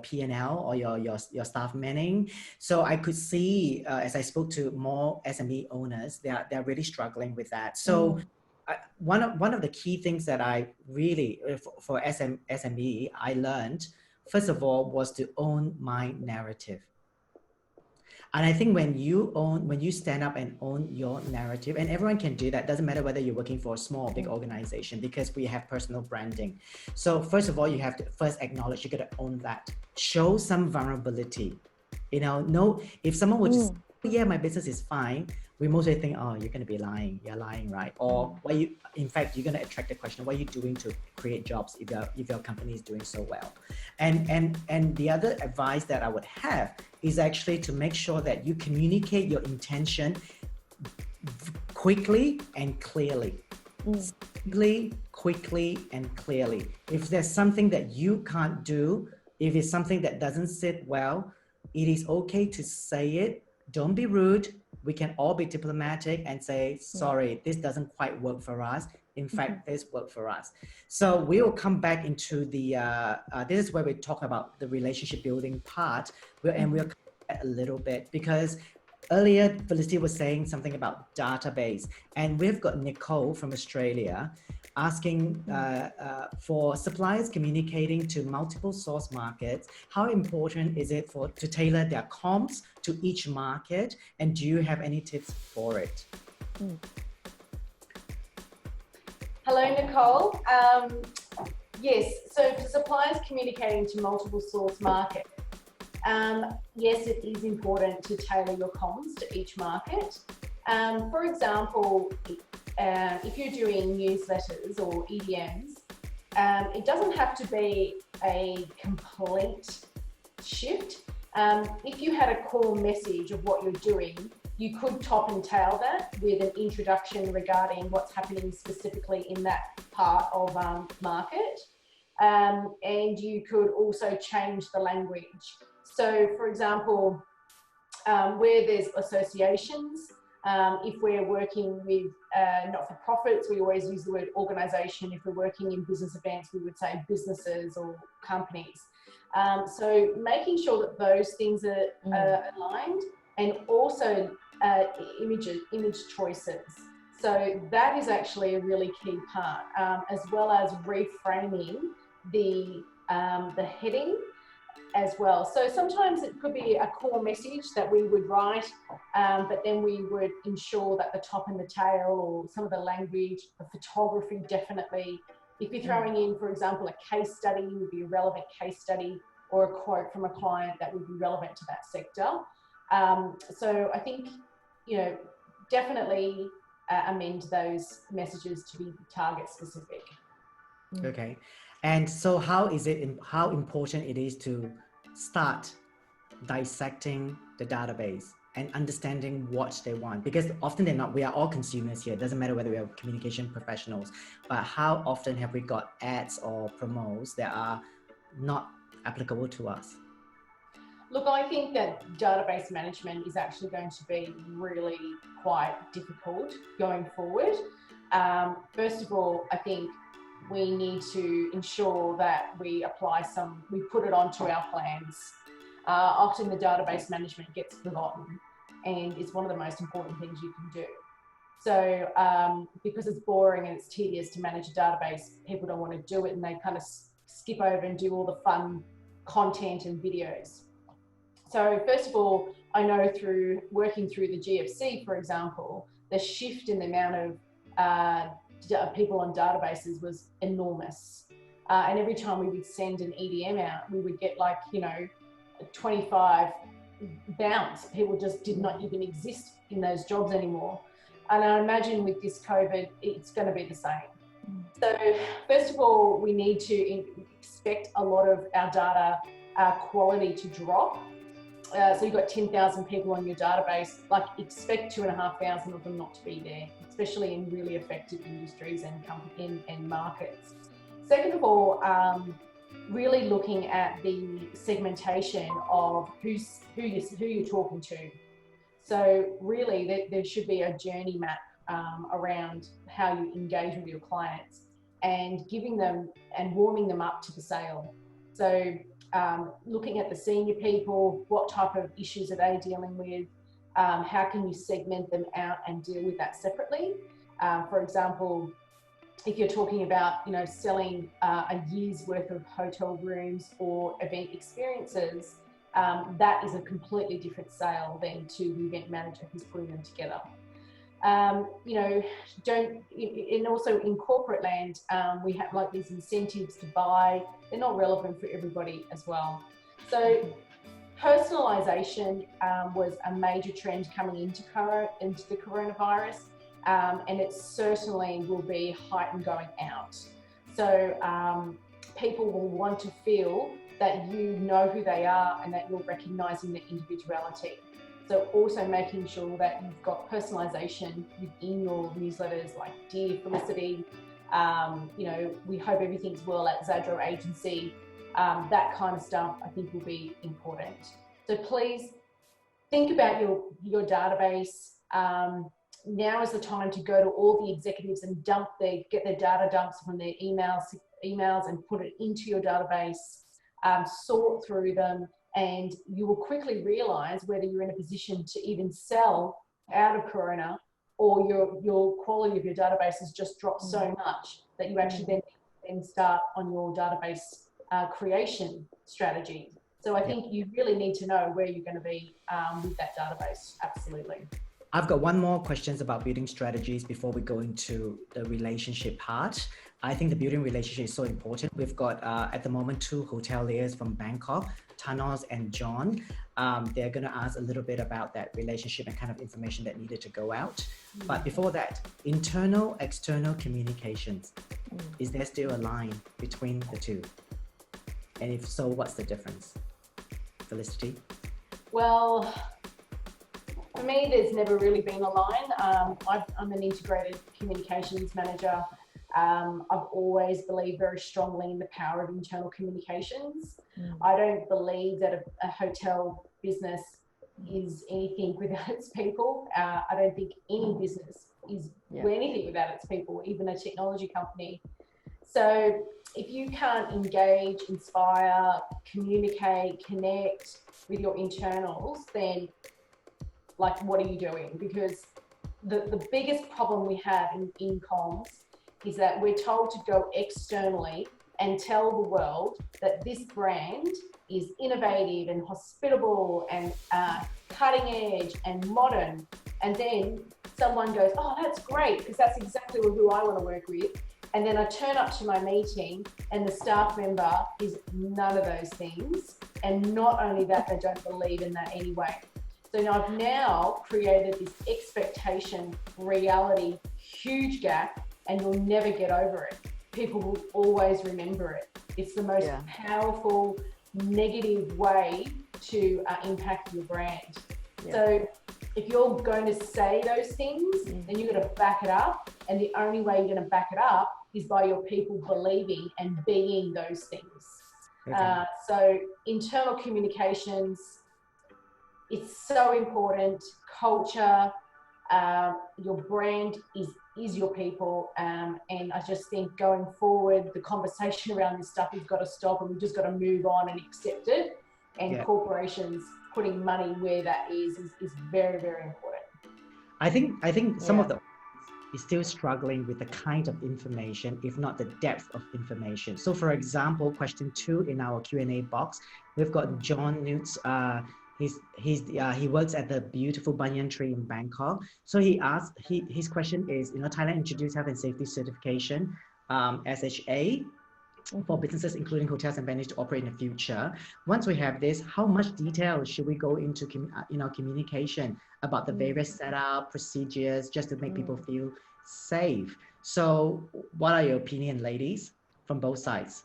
P&L or your staff manning. So I could see as I spoke to more SME owners, they're really struggling with that. So one of the key things that I really for SME I learned first of all was to own my narrative. And I think when you stand up and own your narrative, and everyone can do that, doesn't matter whether you're working for a small or big organization, because we have personal branding. So first of all, you have to first acknowledge, you got to own that. Show some vulnerability. If someone would just, oh, yeah, my business is fine, we mostly think, oh, you're going to be lying. You're lying, right? Or in fact, you're going to attract the question, what are you doing to create jobs if your company is doing so well? And the other advice that I would have is actually to make sure that you communicate your intention quickly and clearly. Simply, quickly, and clearly. If there's something that you can't do, if it's something that doesn't sit well, it is okay to say it. Don't be rude. We can all be diplomatic and say, sorry, this doesn't quite work for us. In fact, this worked for us. So we will come back into the, this is where we talk about the relationship building part. And we'll come back a little bit because earlier Felicity was saying something about database. And we've got Nicole from Australia asking for suppliers communicating to multiple source markets. How important is it to tailor their comms to each market? And do you have any tips for it? Hello, Nicole. Yes, so for suppliers communicating to multiple source markets, yes, it is important to tailor your comms to each market. For example, if you're doing newsletters or EDMs, it doesn't have to be a complete shift. If you had a core message of what you're doing, you could top and tail that with an introduction regarding what's happening specifically in that part of market. And you could also change the language. So, for example, where there's associations, if we're working with not-for-profits, we always use the word organisation. If we're working in business events, we would say businesses or companies. So making sure that those things are aligned, and also image choices. So that is actually a really key part, as well as reframing the heading as well. So sometimes it could be a core message that we would write, but then we would ensure that the top and the tail, or some of the language, the photography, definitely. If you're throwing in, for example, a case study, would be a relevant case study, or a quote from a client that would be relevant to that sector. So I think, definitely amend those messages to be target specific. Okay. And so how important it is to start dissecting the database and understanding what they want? Because often they're not, we are all consumers here. It doesn't matter whether we are communication professionals, but how often have we got ads or promos that are not applicable to us? Look, I think that database management is actually going to be really quite difficult going forward. First of all, I think we need to ensure that we put it onto our plans. Often the database management gets forgotten, and it's one of the most important things you can do. So because it's boring and it's tedious to manage a database, people don't want to do it, and they kind of skip over and do all the fun content and videos. So first of all, I know through working through the GFC, for example, the shift in the amount of people on databases was enormous. And every time we would send an EDM out, we would get 25 bounce. People just did not even exist in those jobs anymore. And I imagine with this COVID, it's going to be the same. So first of all, we need to expect a lot of our data quality to drop. So you've got 10,000 people on your database, expect 2,500 of them not to be there, especially in really affected industries and markets. Second of all, really looking at the segmentation of who you're talking to. So really there should be a journey map around how you engage with your clients, and giving them and warming them up to the sale. So looking at the senior people, what type of issues are they dealing with? How can you segment them out and deal with that separately? For example, if you're talking about, selling a year's worth of hotel rooms or event experiences, that is a completely different sale than to the event manager who's putting them together. And also in corporate land, we have like these incentives to buy. They're not relevant for everybody as well. So personalization was a major trend coming into the coronavirus, and it certainly will be heightened going out. So people will want to feel that you know who they are and that you're recognizing their individuality. So also making sure that you've got personalization within your newsletters, like Dear Felicity, we hope everything's well at Zadro Agency. That kind of stuff I think will be important. So please think about your database. Now is the time to go to all the executives and get their data dumps from their emails and put it into your database, sort through them, and you will quickly realize whether you're in a position to even sell out of Corona, or your quality of your database has just dropped so much that you actually then start on your database creation strategy. So I think you really need to know where you're going to be with that database. Absolutely. I've got one more questions about building strategies before we go into the relationship part. I think the building relationship is so important. We've got at the moment 2 hoteliers from Bangkok, Thanos and John. They're going to ask a little bit about that relationship and kind of information that needed to go out. But before that, internal, external communications. Is there still a line between the two? And if so, what's the difference? Felicity? Well, for me, there's never really been a line. I'm an integrated communications manager. I've always believed very strongly in the power of internal communications. I don't believe that a hotel business is anything without its people. I don't think any business is anything without its people, even a technology company. So if you can't engage, inspire, communicate, connect with your internals, then what are you doing? Because the biggest problem we have in comms is that we're told to go externally and tell the world that this brand is innovative and hospitable and cutting edge and modern. And then someone goes, oh, that's great, because that's exactly who I want to work with. And then I turn up to my meeting and the staff member is none of those things. And not only that, they don't believe in that anyway. So I've now created this expectation, reality, huge gap, and you'll never get over it. People will always remember it. It's the most powerful, negative way to impact your brand. So if you're going to say those things, then you're going to back it up. And the only way you're going to back it up is by your people believing and being those things. So internal communications, it's so important. Culture, your brand is your people. And I just think going forward, the conversation around this stuff has got to stop, and we've just got to move on and accept it. And corporations putting money where that is very, very important. I think some of the is still struggling with the kind of information, if not the depth of information. So for example, question 2 in our Q&A box, we've got John Newts. He works at the beautiful banyan tree in Bangkok. So he asked, his question is, Thailand introduced health and safety certification, SHA, for businesses including hotels and venues to operate in the future. Once we have this, how much detail should we go into communication about the various setup procedures just to make people feel safe? So what are your opinion, ladies, from both sides?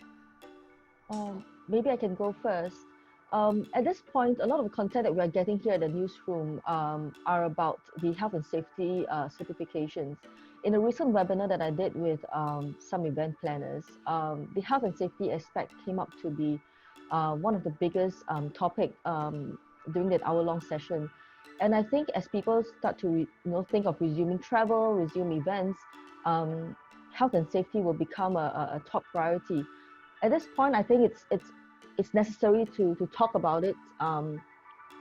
Maybe I can go first. At this point, a lot of the content that we are getting here at the newsroom are about the health and safety certifications. In a recent webinar that I did with some event planners, the health and safety aspect came up to be one of the biggest topic during that hour-long session. And I think as people start to think of resuming travel, resume events, health and safety will become a top priority. At this point, I think it's necessary to talk about it,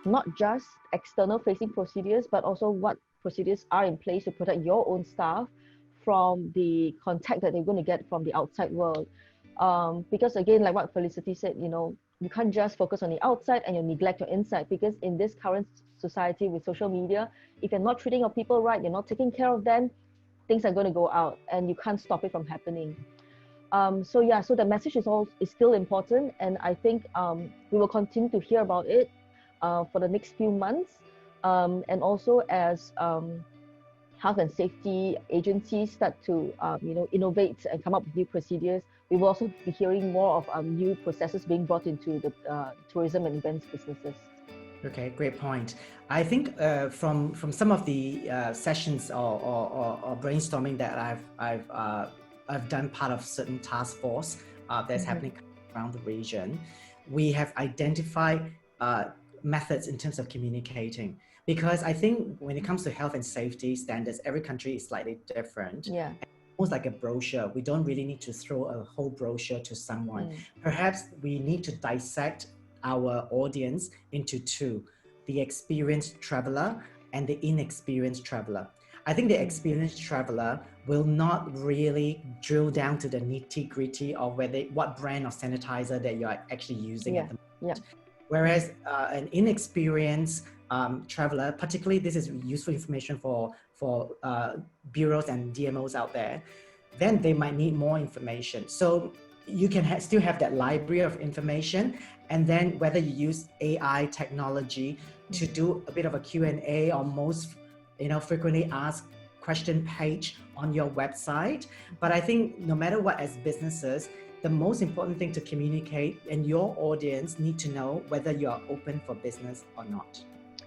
not just external facing procedures, but also what procedures are in place to protect your own staff from the contact that they're going to get from the outside world. Because again, like what Felicity said, you know, you can't just focus on the outside and you neglect your inside, because in this current society with social media, if you're not treating your people right, you're not taking care of them, things are going to go out and you can't stop it from happening. So yeah, so the message is still important, and I think we will continue to hear about it for the next few months, and also as health and safety agencies start to you know, innovate and come up with new procedures, we will also be hearing more of new processes being brought into the tourism and events businesses. Okay, great point. I think from some of the sessions or brainstorming that I've done part of certain task force that's happening around the region, we have identified methods in terms of communicating. Because I think when it comes to health and safety standards, every country is slightly different. Yeah. Almost like a brochure. We don't really need to throw a whole brochure to someone. Perhaps we need to dissect our audience into two: the experienced traveler and the inexperienced traveler. I think the experienced traveler will not really drill down to the nitty-gritty of what brand of sanitizer that you're actually using at the moment. Whereas an inexperienced traveler, particularly this is useful information for bureaus and DMOs out there, then they might need more information. So you can still have that library of information, and then whether you use AI technology to do a bit of a Q&A or most, you know, frequently asked question page on your website. But I think no matter what, as businesses, the most important thing to communicate, and your audience need to know whether you are open for business or not.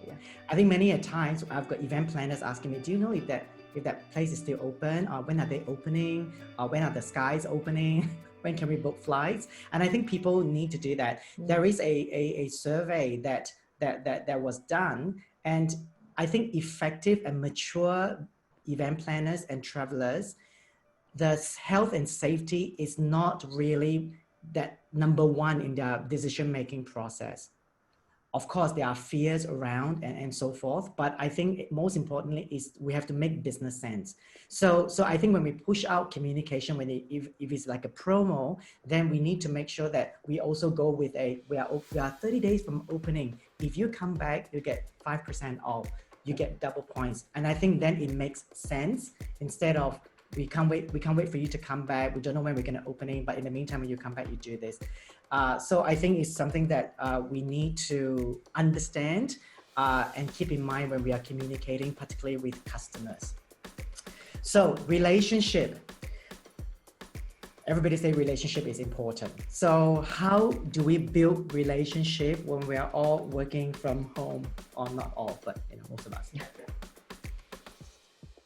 Yeah. I think many a times I've got event planners asking me, do you know if that place is still open, or when are they opening, or when are the skies opening, when can we book flights? And I think people need to do that. There is a survey that was done, and I think effective and mature event planners and travelers, the health and safety is not really that number one in their decision-making process. Of course, there are fears around and so forth, but I think most importantly is we have to make business sense. So I think when we push out communication, if it's like a promo, then we need to make sure that we also go with we are 30 days from opening. If you come back, you get 5% off, you get double points. And I think then it makes sense, instead of we can't wait for you to come back, we don't know when we're going to opening, but in the meantime, when you come back, you do this. So I think it's something that we need to understand and keep in mind when we are communicating, particularly with customers. So relationship. Everybody say relationship is important. So how do we build relationship when we are all working from home? Or not all, but you know, most of us.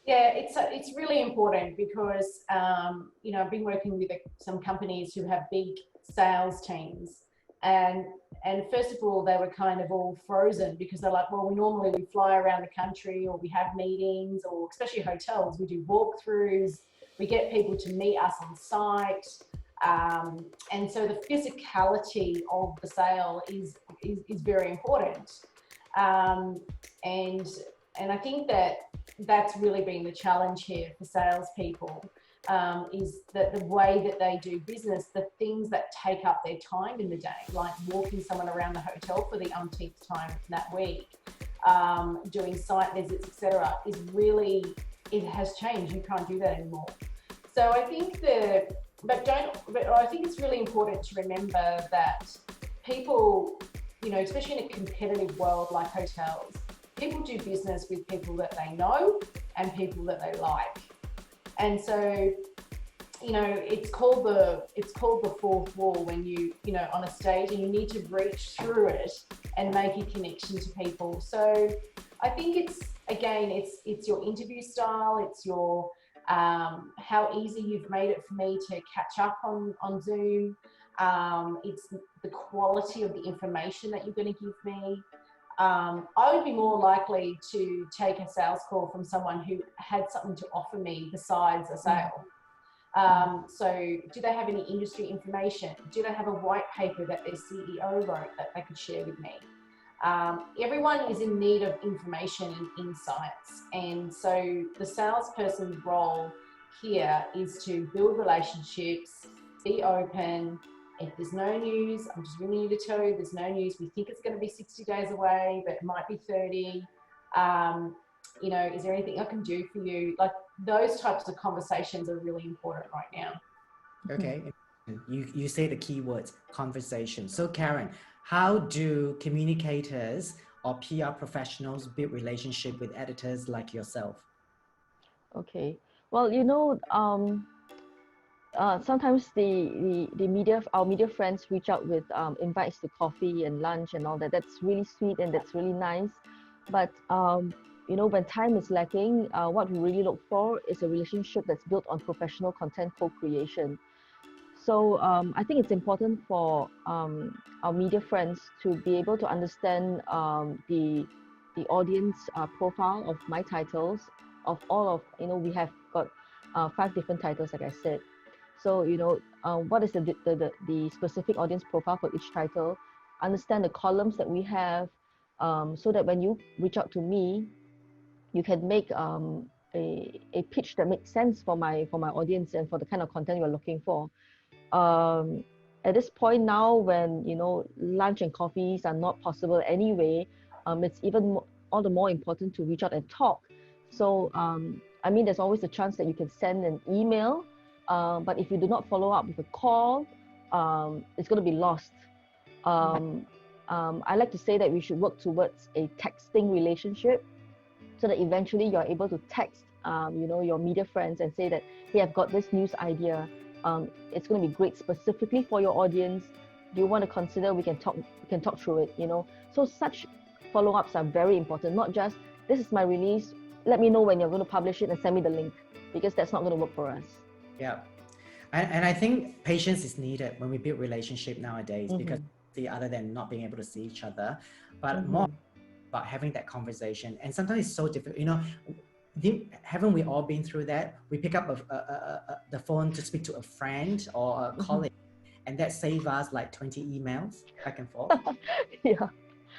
Yeah, it's really important because you know, I've been working with some companies who have big sales teams, and first of all, they were kind of all frozen because they're like, well, we fly around the country, or we have meetings, or especially hotels, we do walkthroughs, we get people to meet us on site, and so the physicality of the sale is very important, and I think that's really been the challenge here for salespeople, is that the way that they do business, the things that take up their time in the day, like walking someone around the hotel for the umpteenth time that week, doing site visits, etc., it has changed. You can't do that anymore. So I think but I think it's really important to remember that people, you know, especially in a competitive world like hotels, people do business with people that they know and people that they like. And so, you know, it's called the fourth wall when you know, on a stage, and you need to breach through it and make a connection to people. So I think it's your interview style, it's your how easy you've made it for me to catch up on Zoom. It's the quality of the information that you're going to give me. I would be more likely to take a sales call from someone who had something to offer me besides a sale. So do they have any industry information? Do they have a white paper that their CEO wrote that they could share with me? Everyone is in need of information and insights. And so the salesperson's role here is to build relationships, be open. If there's no news, I'm just ringing you to tell you there's no news. We think it's going to be 60 days away, but it might be 30. You know, is there anything I can do for you? Like, those types of conversations are really important right now. Okay. You say the key words, conversation. So Karen, how do communicators or PR professionals build relationship with editors like yourself? Okay. Well, you know, sometimes the media, our media friends reach out with invites to coffee and lunch and all that. That's really sweet and that's really nice. But you know, when time is lacking, what we really look for is a relationship that's built on professional content co-creation. So I think it's important for our media friends to be able to understand the audience profile of my titles, of all of, you know, we have got 5 different titles, like I said. So, you know, what is the specific audience profile for each title, understand the columns that we have, so that when you reach out to me, you can make a pitch that makes sense for my audience and for the kind of content you're looking for. At this point now, when, you know, lunch and coffees are not possible anyway, it's even all the more important to reach out and talk. So I mean, there's always a chance that you can send an email, but if you do not follow up with a call, it's going to be lost. I like to say that we should work towards a texting relationship, so that eventually you're able to text you know, your media friends and say that, hey, I've got this news idea. It's going to be great specifically for your audience. Do you want to consider? We can talk through it, you know. So such follow-ups are very important. Not just, this is my release, let me know when you're going to publish it and send me the link, because that's not going to work for us. Yeah. And I think patience is needed when we build relationship nowadays, because other than not being able to see each other, but more about having that conversation. And sometimes it's so difficult, you know. Haven't we all been through that? We pick up the phone to speak to a friend or a colleague, and that saves us like 20 emails back and forth. Yeah.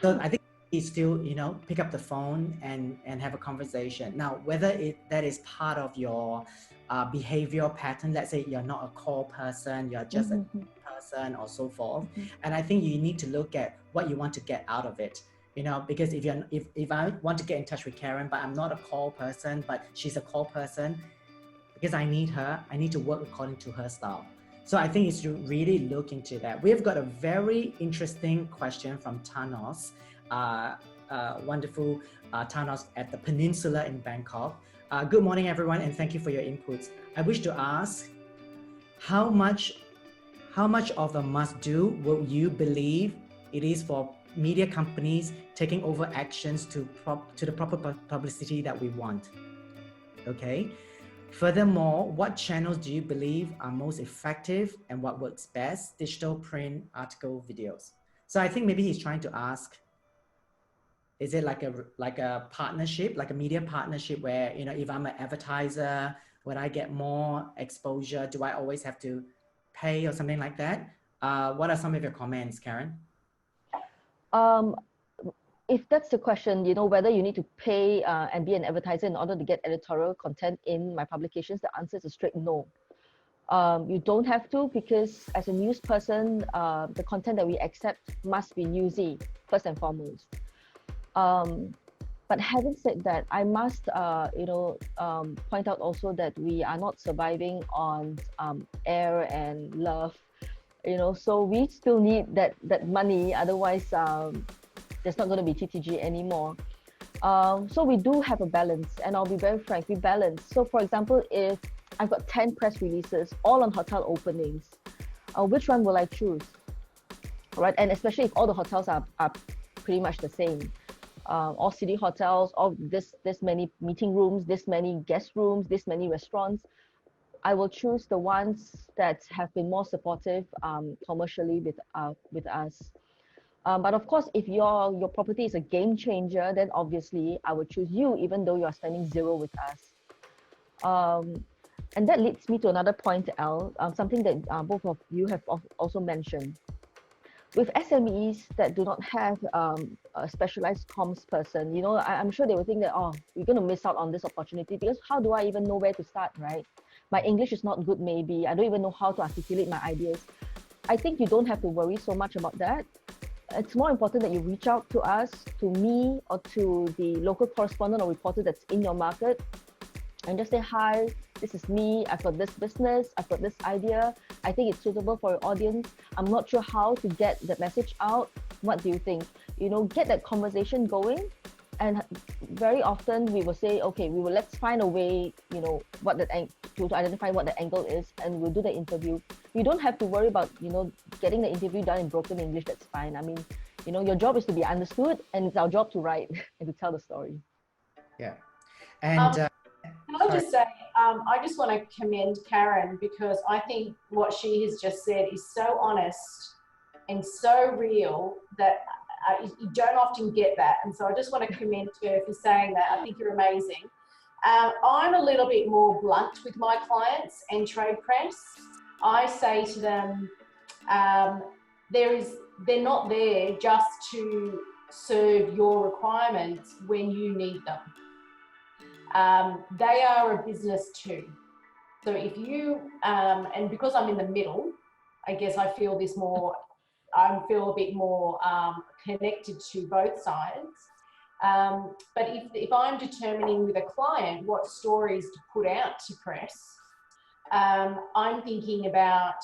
So I think you still, you know, pick up the phone and have a conversation. Now, whether that is part of your behavioral pattern, let's say you're not a call person, you're just a person or so forth. And I think you need to look at what you want to get out of it. You know, because if I want to get in touch with Karen, but I'm not a call person, but she's a call person, because I need her, I need to work according to her style. So I think you should really look into that. We've got a very interesting question from Thanos, wonderful Thanos at the Peninsula in Bangkok. Good morning, everyone, and thank you for your inputs. I wish to ask, how much of a must-do will you believe it is for media companies taking over actions to the proper publicity that we want? Okay. Furthermore, what channels do you believe are most effective and what works best? Digital, print, article, videos. So I think maybe he's trying to ask, is it like a partnership, like a media partnership where, you know, if I'm an advertiser, would I get more exposure? Do I always have to pay or something like that? What are some of your comments, Karen? If that's the question, you know, whether you need to pay and be an advertiser in order to get editorial content in my publications, the answer is a straight no. You don't have to, because as a news person, the content that we accept must be newsy, first and foremost. But having said that, I must, you know, point out also that we are not surviving on air and love, you know, so we still need that money. Otherwise, there's not going to be TTG anymore. So we do have a balance, and I'll be very frank, we balance. So for example, if I've got 10 press releases, all on hotel openings, which one will I choose? Right, and especially if all the hotels are pretty much the same. All city hotels, all this many meeting rooms, this many guest rooms, this many restaurants. I will choose the ones that have been more supportive commercially with us. But of course, if your property is a game changer, then obviously I would choose you, even though you are spending zero with us. And that leads me to another point, Al, something that both of you have also mentioned. With SMEs that do not have a specialized comms person, you know, I'm sure they will think that, oh, we're going to miss out on this opportunity, because how do I even know where to start, right? my English is not good maybe, I don't even know how to articulate my ideas. I think you don't have to worry so much about that. It's more important that you reach out to us, to me, or to the local correspondent or reporter that's in your market, and just say, hi, this is me, I've got this business, I've got this idea, I think it's suitable for your audience, I'm not sure how to get the message out, what do you think? You know, get that conversation going. And very often we will say, okay, let's find a way, you know, to identify what the angle is, and we'll do the interview. You don't have to worry about, you know, getting the interview done in broken English, that's fine. I mean, you know, your job is to be understood, and it's our job to write and to tell the story. Yeah. And can I just say, I just want to commend Karen, because I think what she has just said is so honest and so real that you don't often get that. And so I just want to commend her for saying that. I think you're amazing. I'm a little bit more blunt with my clients and trade press. I say to them, they're not there just to serve your requirements when you need them. They are a business too. So if you, and because I'm in the middle, I guess I feel a bit more connected to both sides. But if I'm determining with a client what stories to put out to press, I'm thinking about,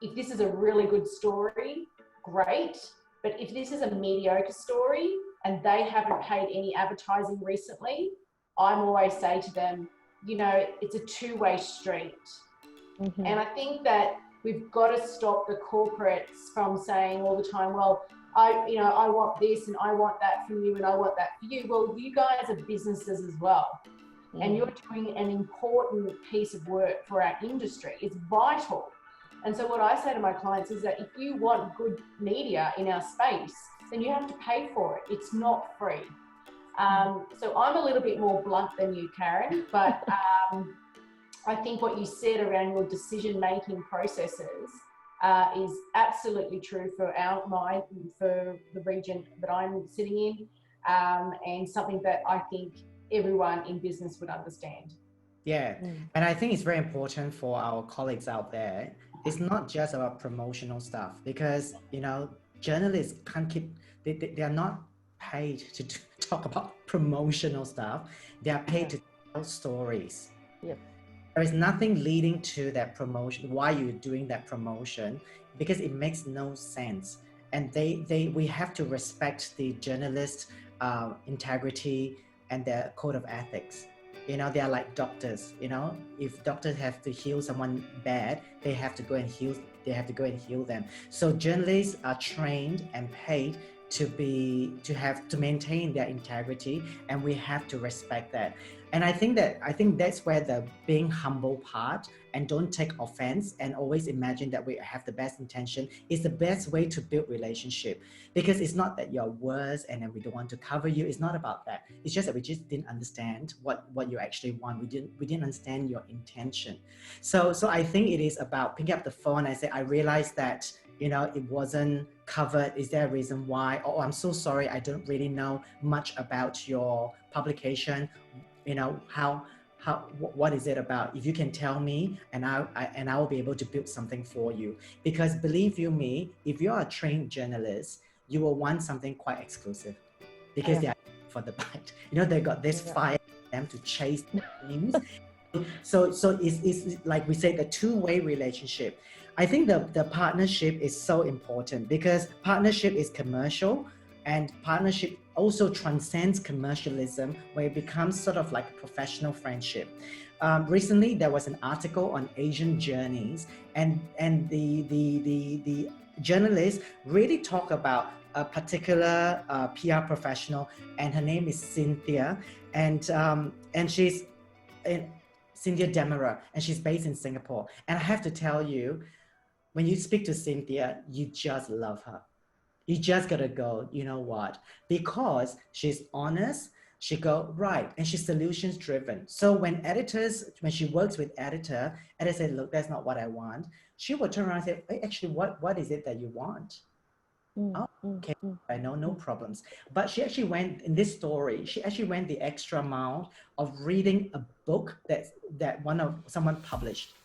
if this is a really good story, great. But if this is a mediocre story and they haven't paid any advertising recently, I'm always say to them, you know, it's a two-way street. Mm-hmm. And I think that we've got to stop the corporates from saying all the time, well, I want this and I want that from you and I want that for you. Well, you guys are businesses as well. Mm. And you're doing an important piece of work for our industry. It's vital. And so what I say to my clients is that if you want good media in our space, then you have to pay for it. It's not free. So I'm a little bit more blunt than you, Karen, but I think what you said around your decision-making processes is absolutely true for the region that I'm sitting in, and something that I think everyone in business would understand. Yeah, and I think it's very important for our colleagues out there. It's not just about promotional stuff, because, you know, journalists can't they are not paid to talk about promotional stuff. They are paid to tell stories. Yep. There is nothing leading to that promotion, why you're doing that promotion, because it makes no sense. And we have to respect the journalist integrity and their code of ethics. You know, they are like doctors. You know, if doctors have to heal someone bad, they have to go and heal them. So journalists are trained and paid to maintain their integrity, and we have to respect that. And I think that's where the being humble part, and don't take offense, and always imagine that we have the best intention, is the best way to build relationship. Because it's not that you're worse and then we don't want to cover you. It's not about that. It's just that we just didn't understand what you actually want. We didn't understand your intention. So I think it is about picking up the phone and say, I realized that, you know, it wasn't covered. Is there a reason why? Oh, I'm so sorry, I don't really know much about your publication. You know, what is it about? If you can tell me, and I will be able to build something for you. Because believe you me, if you're a trained journalist, you will want something quite exclusive, because they are for the bite. You know, they got this fire in them to chase news. So it's like we say, the two-way relationship. I think the partnership is so important, because partnership is commercial, and partnership also transcends commercialism, where it becomes sort of like a professional friendship. Recently, there was an article on Asian journeys, and the journalist really talked about a particular PR professional, and her name is Cynthia, and she's Cynthia Demera, and she's based in Singapore. And I have to tell you, when you speak to Cynthia, you just love her. You just gotta go, you know what? Because she's honest, she go right, and she's solutions driven. So when she works with editor say, look, that's not what I want, she will turn around and say, hey, actually, what is it that you want? Oh, okay. I know, no problems. But she actually went in this story. She actually went the extra mile of reading a book that someone published,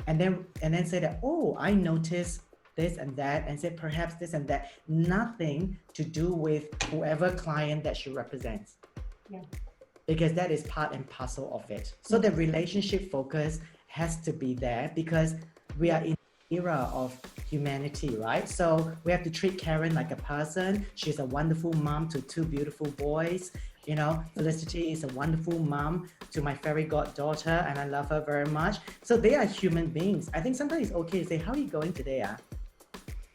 and then say that, oh, I noticed this and that, and said perhaps this and that, nothing to do with whoever client that she represents. Yeah. Because that is part and parcel of it. So the relationship focus has to be there, because we are in an era of humanity, right? So we have to treat Karen like a person. She's a wonderful mom to two beautiful boys. You know, Felicity is a wonderful mom to my fairy goddaughter, and I love her very much. So they are human beings. I think sometimes it's okay to say, how are you going today?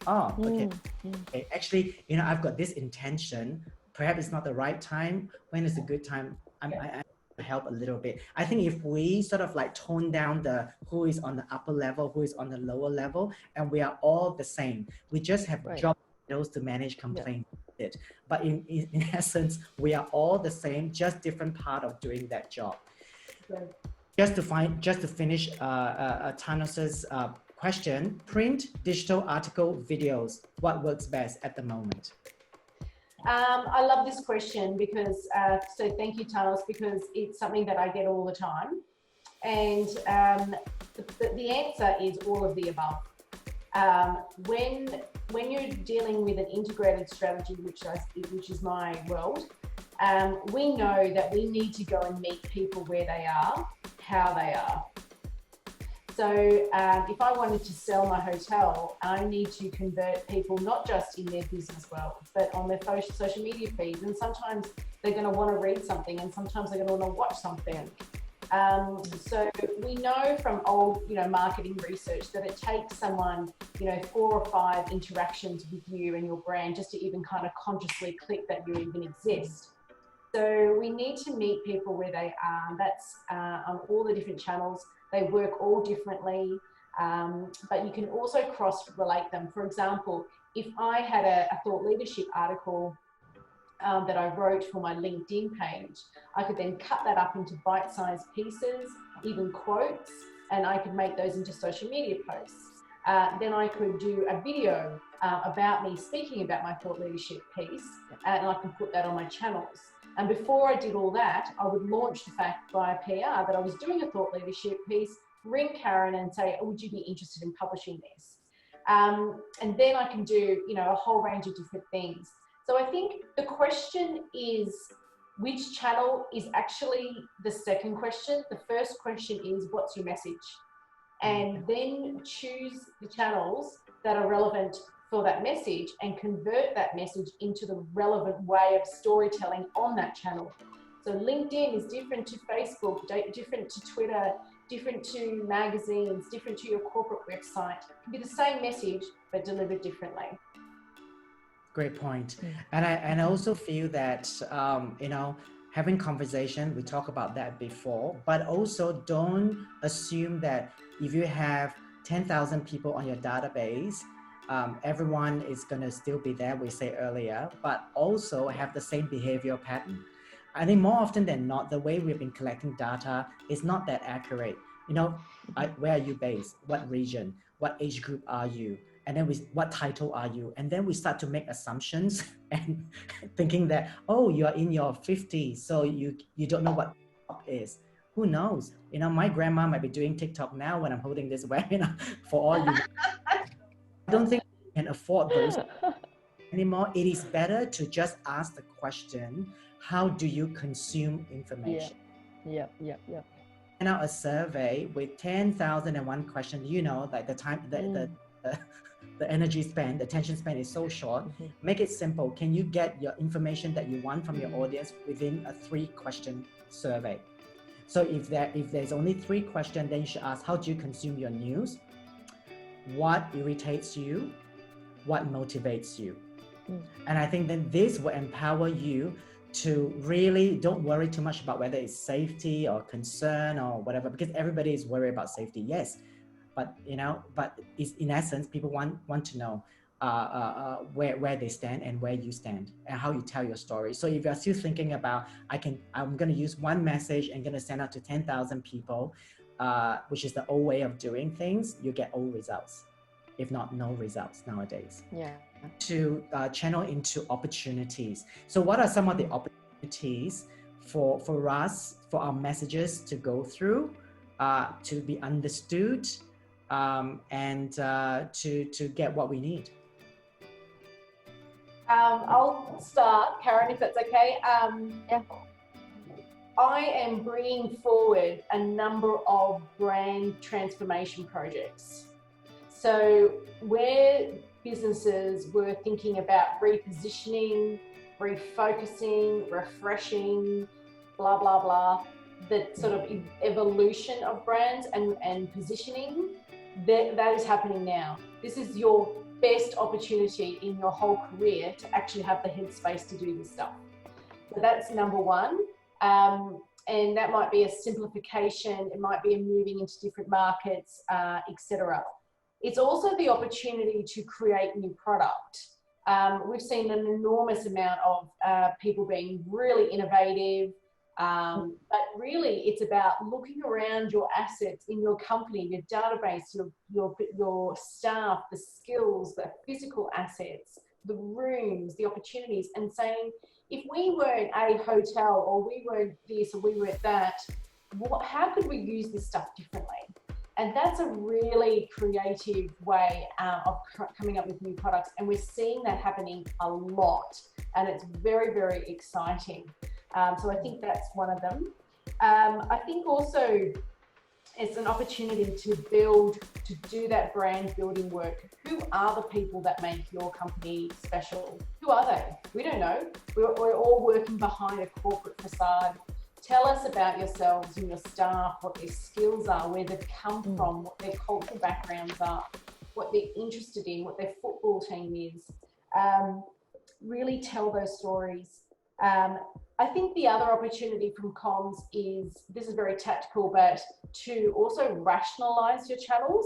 Oh, okay. Okay. Actually, you know, I've got this intention. Perhaps it's not the right time. When is a good time? I help a little bit. I think if we sort of like tone down the who is on the upper level, who is on the lower level, and we are all the same. We just have job titles to manage complaints. But in essence, we are all the same, just different part of doing that job. Right. Just to finish Thanos's question: print, digital, article, videos. What works best at the moment? I love this question because, so thank you, Thanos, because it's something that I get all the time. And the answer is all of the above. When you're dealing with an integrated strategy, which is my world, we know that we need to go and meet people where they are, how they are. So if I wanted to sell my hotel, I need to convert people not just in their business world, but on their social media feeds. And sometimes they're going to want to read something, and sometimes they're going to want to watch something. So we know from old, marketing research that it takes someone, 4 or 5 interactions with you and your brand just to even kind of consciously click that you even exist. So we need to meet people where they are. That's on all the different channels. They work all differently, but you can also cross-relate them. For example, if I had a thought leadership article that I wrote for my LinkedIn page, I could then cut that up into bite-sized pieces, even quotes, and I could make those into social media posts. Then I could do a video about me speaking about my thought leadership piece, and I can put that on my channels. And before I did all that, I would launch the fact via PR that I was doing a thought leadership piece, ring Karen and say, oh, would you be interested in publishing this? And then I can do, a whole range of different things. So I think the question is, which channel is actually the second question. The first question is, what's your message? And then choose the channels that are relevant for that message and convert that message into the relevant way of storytelling on that channel. So LinkedIn is different to Facebook, different to Twitter, different to magazines, different to your corporate website. It can be the same message, but delivered differently. Great point. And I also feel that, having conversation, we talked about that before, but also don't assume that if you have 10,000 people on your database, everyone is going to still be there, we say earlier, but also have the same behavioral pattern. I think more often than not, the way we've been collecting data is not that accurate. Where are you based? What region? What age group are you? And then what title are you? And then we start to make assumptions and thinking that, oh, you're in your 50s, so you don't know what TikTok is. Who knows? My grandma might be doing TikTok now when I'm holding this webinar, for all you know. I don't think we can afford those anymore. It is better to just ask the question, how do you consume information? Yeah. And now a survey with 10,001 questions, like the time, the energy span, the attention span is so short. Make it simple. Can you get your information that you want from your audience within a 3-question survey? So if there's only 3 questions, then you should ask, how do you consume your news? What irritates you? What motivates you? And I think then this will empower you to really don't worry too much about whether it's safety or concern or whatever, because everybody is worried about safety, yes. But it's, in essence, people want to know where they stand and where you stand and how you tell your story. So if you're still thinking about, I'm going to use one message and going to send out to 10,000 people, which is the old way of doing things, you get old results, if not no results nowadays. Yeah. to channel into opportunities. So what are some of the opportunities for us, for our messages to go through, to be understood, and to get what we need? I'll start, Karen, if that's okay. Yeah. I am bringing forward a number of brand transformation projects. So where businesses were thinking about repositioning, refocusing, refreshing, blah, blah, blah, the sort of evolution of brands and positioning, that is happening now. This is your best opportunity in your whole career to actually have the headspace to do this stuff. So that's number one. And that might be a simplification, it might be a moving into different markets, etc. It's also the opportunity to create new product. We've seen an enormous amount of people being really innovative, but really it's about looking around your assets in your company, your database, your staff, the skills, the physical assets, the rooms, the opportunities, and saying, if we weren't a hotel, or we weren't this, or we weren't that, how could we use this stuff differently? And that's a really creative way of coming up with new products. And we're seeing that happening a lot. And it's very, very exciting. So I think that's one of them. I think also it's an opportunity to do that brand building work. Who are the people that make your company special? Who are they? We don't know. We're all working behind a corporate facade. Tell us about yourselves and your staff, what their skills are, where they've come from, what their cultural backgrounds are, what they're interested in, what their football team is. Really tell those stories. I think the other opportunity from comms is, this is very tactical, but to also rationalize your channels.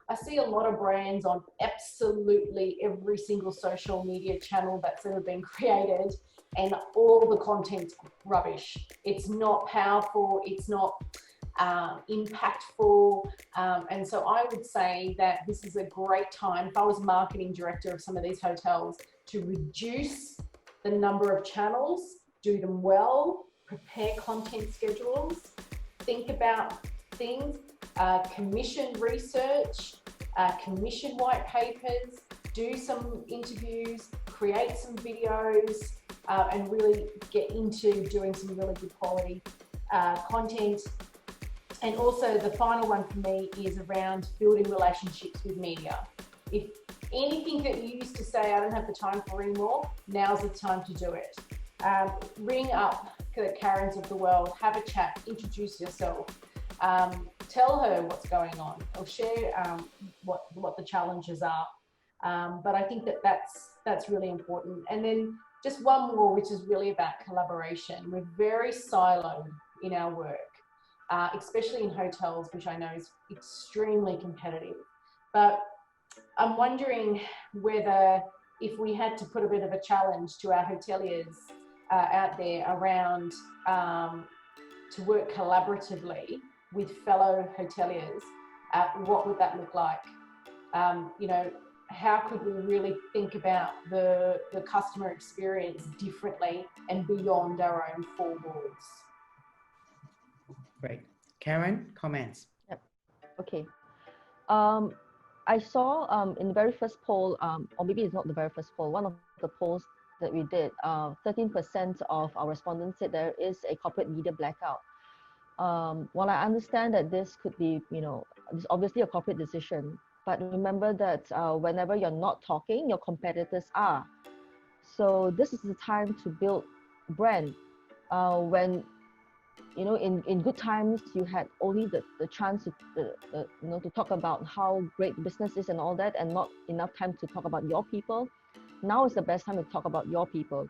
I see a lot of brands on absolutely every single social media channel that's ever been created, and all the content's rubbish. It's not powerful, it's not impactful. And so I would say that this is a great time, if I was marketing director of some of these hotels, to reduce the number of channels, do them well, prepare content schedules, think about things, commission research, commission white papers, do some interviews, create some videos, and really get into doing some really good quality content. And also the final one for me is around building relationships with media. If anything that you used to say, I don't have the time for anymore, now's the time to do it. Ring up the Karens of the world, have a chat, introduce yourself, tell her what's going on, or share what the challenges are. But I think that's really important. And then just one more, which is really about collaboration. We're very siloed in our work, especially in hotels, which I know is extremely competitive. But I'm wondering whether, if we had to put a bit of a challenge to our hoteliers out there around to work collaboratively with fellow hoteliers, what would that look like? How could we really think about the customer experience differently and beyond our own four walls? Great. Karen, comments? Yep. Okay. I saw in the very first poll, or maybe it's not the very first poll, one of the polls that we did, 13% of our respondents said there is a corporate media blackout. While I understand that this could be, it's obviously a corporate decision, but remember that whenever you're not talking, your competitors are. So this is the time to build brand. When in good times, you had only the chance to talk about how great the business is and all that, and not enough time to talk about your people. Now is the best time to talk about your people.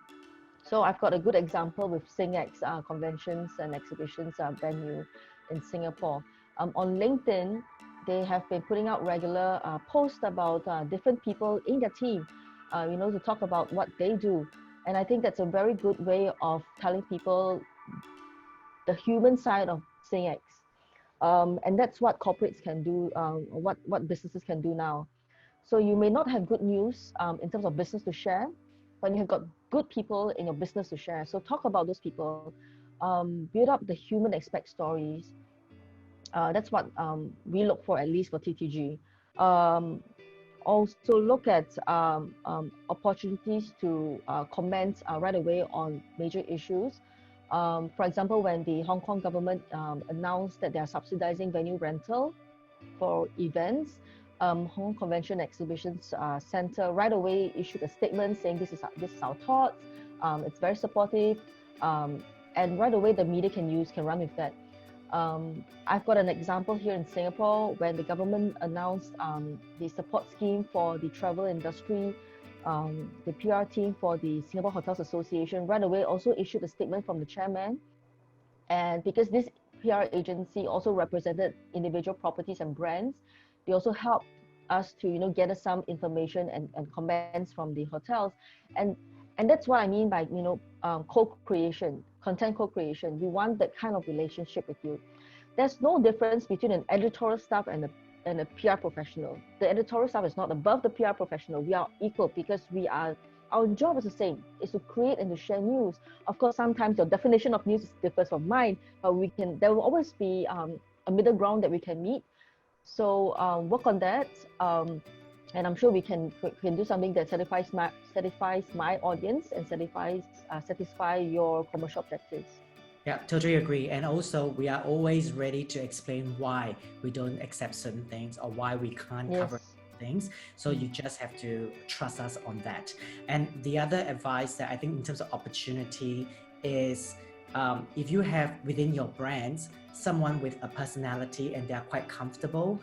So I've got a good example with SingX conventions and exhibitions venue in Singapore. On LinkedIn, they have been putting out regular posts about different people in their team, to talk about what they do. And I think that's a very good way of telling people the human side of SingX. And that's what corporates can do, what businesses can do now. So you may not have good news in terms of business to share, but you have got good people in your business to share. So talk about those people, build up the human aspect stories. That's what we look for, at least for TTG. Also look at opportunities to comment right away on major issues. For example, when the Hong Kong government announced that they are subsidizing venue rental for events, Hong Kong Convention Exhibitions Center right away issued a statement saying this is our thoughts. It's very supportive, and right away the media can run with that. I've got an example here in Singapore when the government announced the support scheme for the travel industry. The PR team for the Singapore Hotels Association right away also issued a statement from the chairman. And because this PR agency also represented individual properties and brands, they also helped us to gather some information and comments from the hotels. And that's what I mean by co-creation, content co-creation. We want that kind of relationship with you. There's no difference between an editorial staff and a PR professional. The editorial staff is not above the PR professional. We are equal because our job is the same, is to create and to share news. Of course, sometimes your definition of news differs from mine, but there will always be a middle ground that we can meet. So work on that, and I'm sure we can do something that satisfies my audience and satisfy your commercial objectives. Yeah, totally agree. And also, we are always ready to explain why we don't accept certain things or why we can't cover things. So you just have to trust us on that. And the other advice that I think in terms of opportunity is if you have within your brands someone with a personality and they're quite comfortable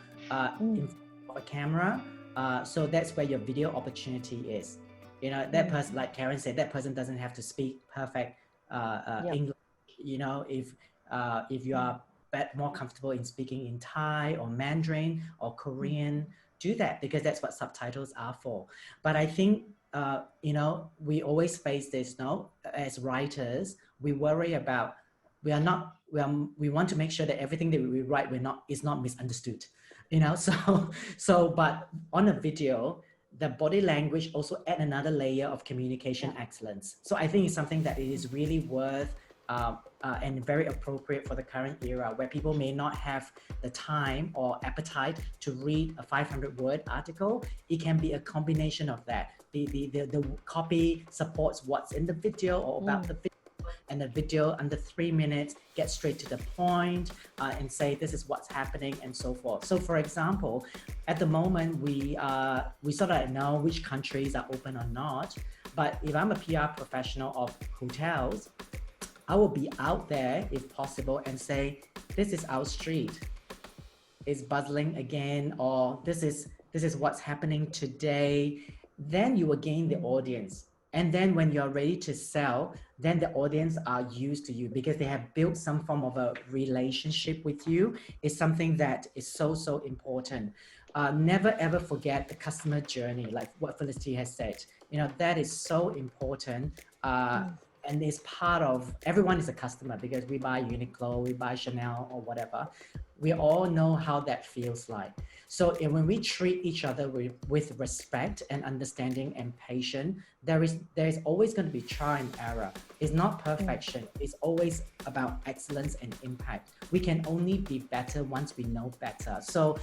in front of a camera, so that's where your video opportunity is. That person, like Karen said, that person doesn't have to speak perfect English. If you are more comfortable in speaking in Thai or Mandarin or Korean, do that, because that's what subtitles are for. But I think we always face this as writers. We worry about we want to make sure that everything that we write is not misunderstood. But on a video, the body language also add another layer of communication excellence. So I think it's something that is really worth and very appropriate for the current era, where people may not have the time or appetite to read a 500-word article. It can be a combination of that. The copy supports what's in the video or about the video, and the video under 3 minutes gets straight to the point and say this is what's happening and so forth. So for example, at the moment we sort of know which countries are open or not, but if I'm a PR professional of hotels, I will be out there if possible and say, this is our street. It's bustling again, or this is what's happening today. Then you will gain the audience. And then when you're ready to sell, then the audience are used to you because they have built some form of a relationship with you. It's something that is so important. Never ever forget the customer journey, like what Felicity has said. That is so important. And it's part of, everyone is a customer because we buy Uniqlo, we buy Chanel or whatever. We all know how that feels like. So when we treat each other with respect and understanding and patience, there is always going to be trial and error. It's not perfection. It's always about excellence and impact. We can only be better once we know better. So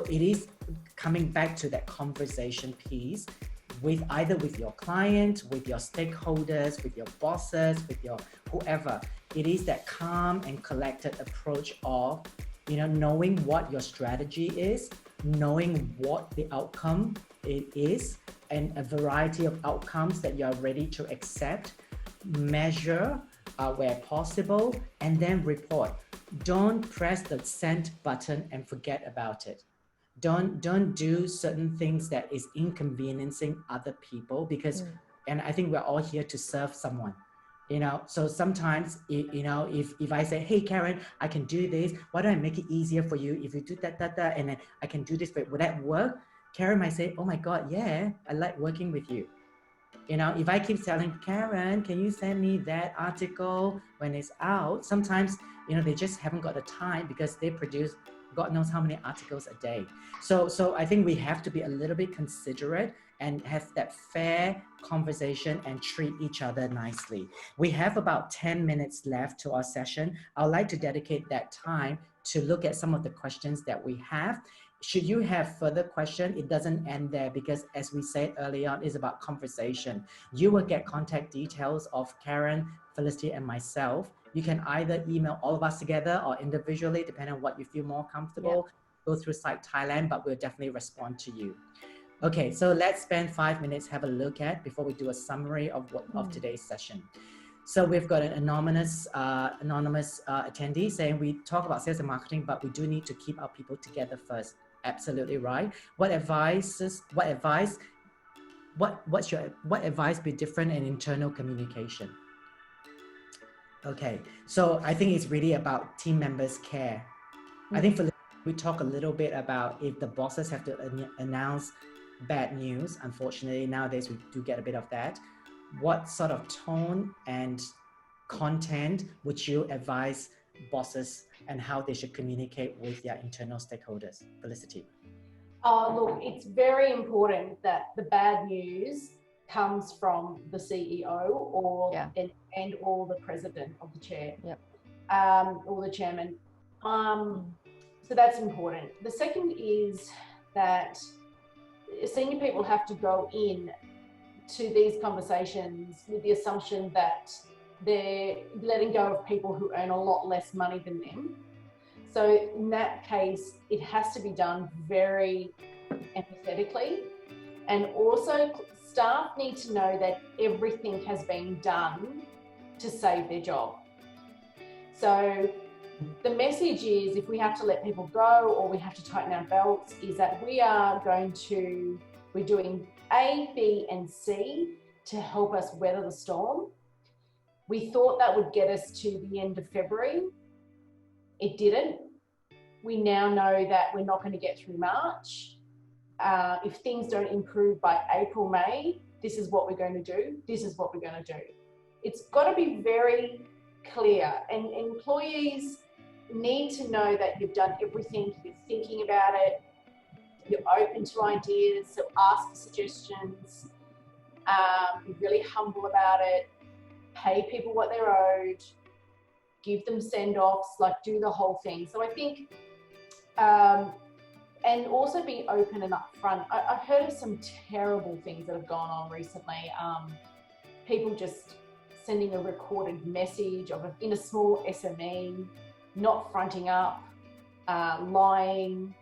it is coming back to that conversation piece with your client, with your stakeholders, with your bosses, with your whoever. It is that calm and collected approach of, knowing what your strategy is, knowing what the outcome it is, and a variety of outcomes that you are ready to accept, measure where possible, and then report. Don't press the send button and forget about it. Don't do certain things that is inconveniencing other people because, and I think we're all here to serve someone, so sometimes, if I say, hey, Karen, I can do this, why don't I make it easier for you? If you do that, and then I can do this, but would that work? Karen might say, oh my God, yeah, I like working with you. If I keep telling Karen, can you send me that article when it's out? Sometimes, they just haven't got the time because they produce God knows how many articles a day. So I think we have to be a little bit considerate and have that fair conversation and treat each other nicely. We have about 10 minutes left to our session. I'd like to dedicate that time to look at some of the questions that we have. Should you have further questions, it doesn't end there, because as we said early on, it's about conversation. You will get contact details of Karen, Felicity, and myself. You can either email all of us together or individually, depending on what you feel more comfortable. Go through Site Thailand, but we'll definitely respond to you. Okay, so let's spend 5 minutes, have a look at before we do a summary of today's session. So we've got an anonymous attendee saying we talk about sales and marketing, but we do need to keep our people together first. Absolutely right. What advice be different in internal communication? Okay, so I think it's really about team members' care. I think we talk a little bit about if the bosses have to announce bad news. Unfortunately, nowadays we do get a bit of that. What sort of tone and content would you advise bosses and how they should communicate with their internal stakeholders? Felicity. Look, it's very important that the bad news comes from the CEO and or the president of the chair, or the chairman. So that's important. The second is that senior people have to go in to these conversations with the assumption that they're letting go of people who earn a lot less money than them. So in that case, it has to be done very empathetically. And also staff need to know that everything has been done to save their job. So the message is, if we have to let people go or we have to tighten our belts, is that we're doing A, B, and C to help us weather the storm. We thought that would get us to the end of February. It didn't. We now know that we're not going to get through March. If things don't improve by April, May, this is what we're going to do. This is what we're going to do. It's got to be very clear, and employees need to know that you've done everything, you're thinking about it, you're open to ideas, so ask for suggestions, be really humble about it, pay people what they're owed, give them send-offs, like do the whole thing. So I think, and also be open and upfront. I've heard of some terrible things that have gone on recently. People just sending a recorded message in a small SME, not fronting up, lying,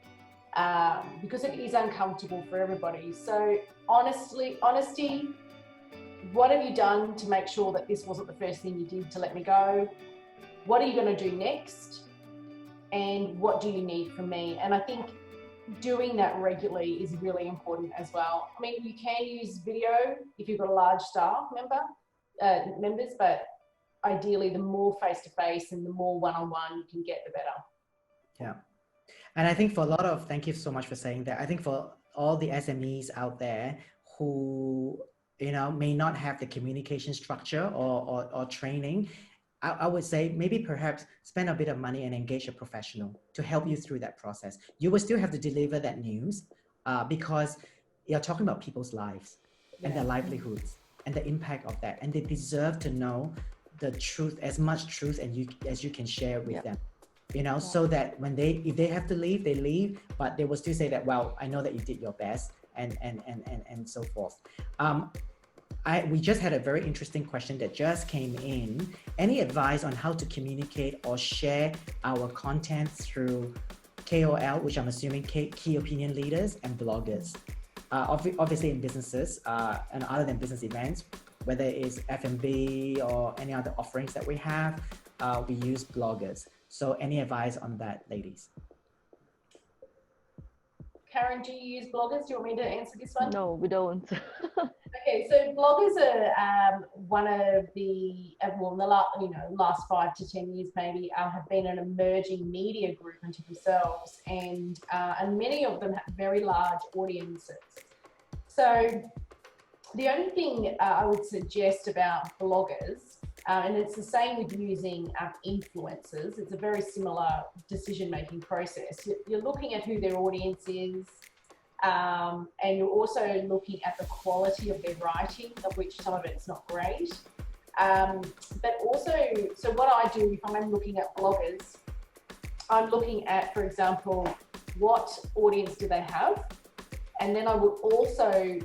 because it is uncomfortable for everybody. So honesty, what have you done to make sure that this wasn't the first thing you did to let me go? What are you going to do next? And what do you need from me? And I think doing that regularly is really important as well. I mean, you can use video if you've got a large staff members, but ideally the more face-to-face and the more one-on-one you can get, the better. Yeah. And I think for a lot of, thank you so much for saying that. I think for all the SMEs out there who, may not have the communication structure or training, I would say maybe perhaps spend a bit of money and engage a professional to help you through that process. You will still have to deliver that news because you're talking about people's lives and their livelihoods and the impact of that. And they deserve to know the truth, as much truth as you can share with them. So that if they have to leave, they leave, but they will still say that, well, I know that you did your best and so forth. We just had a very interesting question that just came in. Any advice on how to communicate or share our content through KOL, which I'm assuming key opinion leaders and bloggers? Obviously in businesses and other than business events, whether it's F&B or any other offerings that we have, we use bloggers. So any advice on that, ladies? Karen, do you use bloggers? Do you want me to answer this one? No, we don't. Okay, so bloggers are one of the, in the last 5 to 10 years maybe, have been an emerging media group unto themselves, and many of them have very large audiences. So the only thing I would suggest about bloggers And it's the same with using influencers. It's a very similar decision-making process. You're looking at who their audience is, and you're also looking at the quality of their writing, of which some of it's not great. But also, so what I do if I'm looking at bloggers, I'm looking at, for example, what audience do they have? And then I would also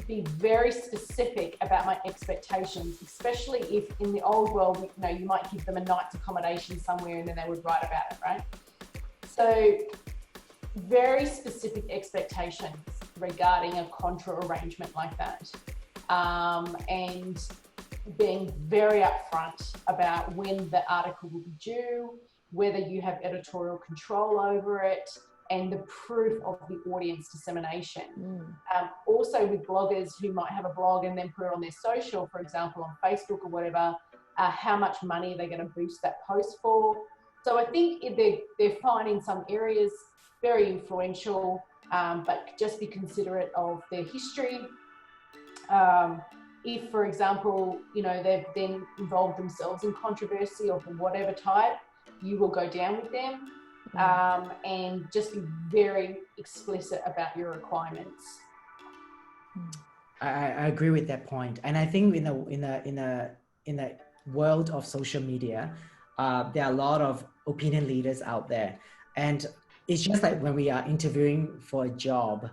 be very specific about my expectations, especially if in the old world, you might give them a night's accommodation somewhere and then they would write about it, right? So very specific expectations regarding a contra arrangement like that. And being very upfront about when the article will be due, whether you have editorial control over it, and the proof of the audience dissemination. Also with bloggers who might have a blog and then put it on their social, for example, on Facebook or whatever, how much money are they going to boost that post for? So I think they're fine in some areas, very influential, but just be considerate of their history. If, for example, they've then involved themselves in controversy of whatever type, you will go down with them. And just be very explicit about your requirements. I agree with that point, and I think in a world of social media, there are a lot of opinion leaders out there, and it's just like when we are interviewing for a job,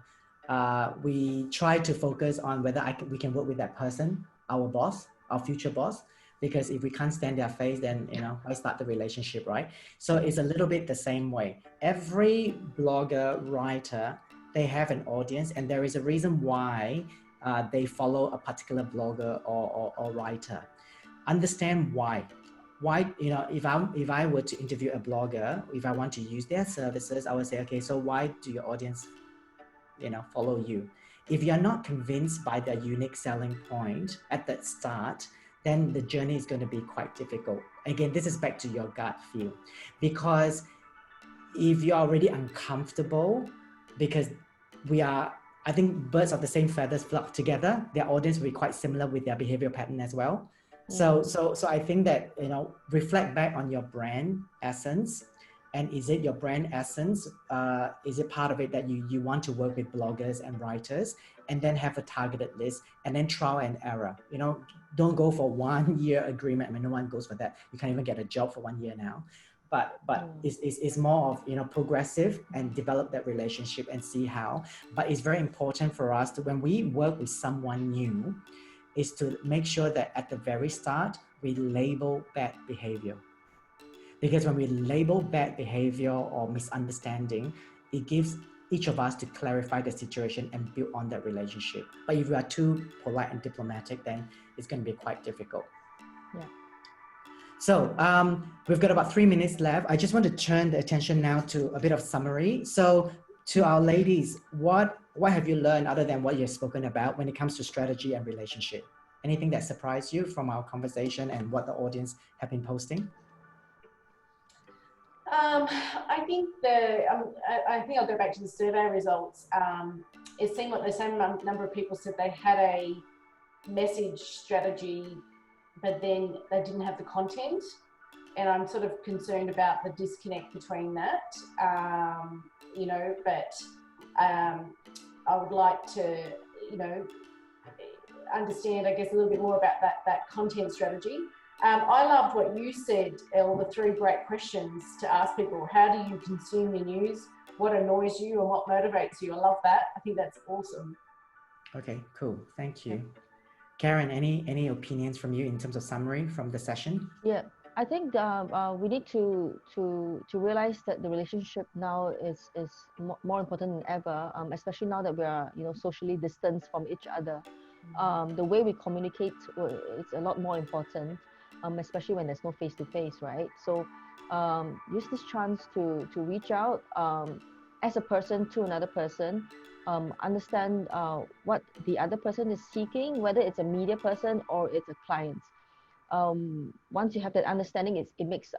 we try to focus on whether we can work with that person, our boss, our future boss. Because if we can't stand their face, then, why start the relationship, right? So it's a little bit the same way. Every blogger, writer, they have an audience, and there is a reason why they follow a particular blogger or writer. Understand why. Why, if I were to interview a blogger, if I want to use their services, I would say, okay, so why do your audience, follow you? If you're not convinced by their unique selling point at the start, then the journey is going to be quite difficult. Again, this is back to your gut feel. Because if you're already uncomfortable, because I think birds of the same feathers flock together, their audience will be quite similar with their behavioral pattern as well. So I think that, reflect back on your brand essence. And is it your brand essence? Is it part of it that you want to work with bloggers and writers, and then have a targeted list, and then trial and error? Don't go for 1 year agreement. I mean, no one goes for that. You can't even get a job for 1 year now. But it's more of, progressive, and develop that relationship and see how. But it's very important for us to, when we work with someone new, is to make sure that at the very start, we label bad behavior. Because when we label bad behavior or misunderstanding, it gives each of us to clarify the situation and build on that relationship. But if we are too polite and diplomatic, then it's going to be quite difficult. Yeah. So we've got about 3 minutes left. I just want to turn the attention now to a bit of summary. So to our ladies, what have you learned other than what you've spoken about when it comes to strategy and relationship? Anything that surprised you from our conversation and what the audience have been posting? I think I'll go back to the survey results. It seemed like the same number of people said they had a message strategy, but then they didn't have the content. And I'm sort of concerned about the disconnect between that, but I would like to, understand, I guess, a little bit more about that content strategy. I loved what you said, Elle, the 3 great questions to ask people. How do you consume the news? What annoys you and what motivates you? I love that. I think that's awesome. Okay, cool. Thank you. Karen, any opinions from you in terms of summary from the session? Yeah, I think we need to realize that the relationship now is more important than ever, especially now that we are socially distanced from each other. The way we communicate is a lot more important, especially when there's no face-to-face, right? So use this chance to reach out as a person to another person, understand what the other person is seeking, whether it's a media person or it's a client. Once you have that understanding, it makes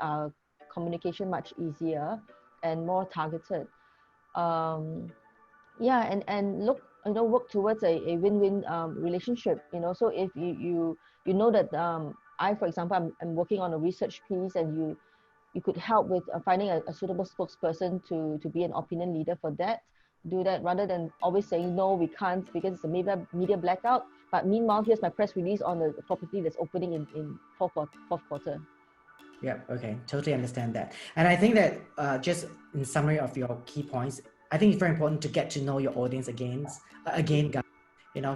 communication much easier and more targeted. And look, work towards a win-win relationship. So if you know that for example, I'm working on a research piece, and you could help with finding a suitable spokesperson to be an opinion leader for that. Do that rather than always saying no, we can't because it's a media blackout. But meanwhile, here's my press release on the property that's opening in fourth quarter. Yeah, okay, totally understand that. And I think that just in summary of your key points, I think it's very important to get to know your audience again, guys,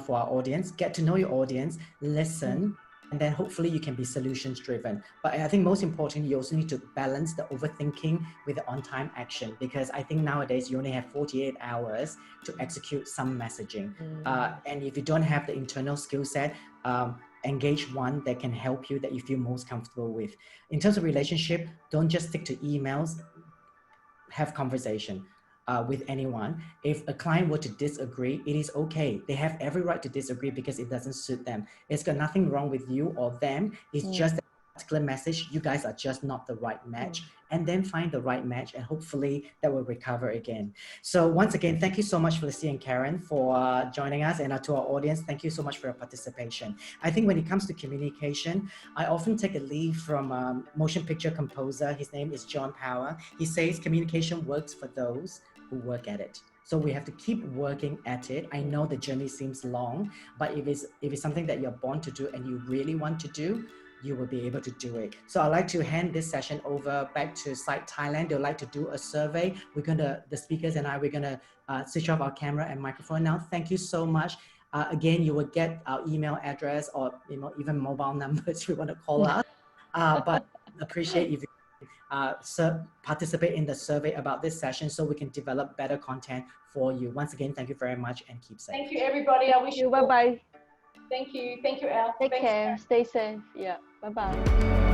for our audience, get to know your audience, listen, and then hopefully you can be solutions driven. But I think most importantly, you also need to balance the overthinking with the on-time action, because I think nowadays you only have 48 hours to execute some messaging. And if you don't have the internal skill set, engage one that can help you, that you feel most comfortable with. In terms of relationship, don't just stick to emails, have conversation with anyone. If a client were to disagree, it is okay. They have every right to disagree because it doesn't suit them. It's got nothing wrong with you or them. It's just that particular message, you guys are just not the right match. And then find the right match, and hopefully that will recover again. So once again, thank you so much, Felicity and Karen, for joining us, and to our audience, thank you so much for your participation. I think when it comes to communication, I often take a lead from a motion picture composer. His name is John Power. He says communication works for those who work at it. So we have to keep working at it. I know the journey seems long, but if it's something that you're born to do and you really want to do, you will be able to do it. So I'd like to hand this session over back to Site Thailand. They'd like to do a survey. The speakers and we're gonna switch off our camera and microphone now. Thank you so much. Again, you will get our email address or even mobile numbers if you want to call us. But appreciate if you participate in the survey about this session so we can develop better content for you. Once again, thank you very much and keep safe. Thank you, everybody. I wish you bye-bye. Thank you. Thank you, Al. Take care. Stay safe. Yeah. Bye-bye.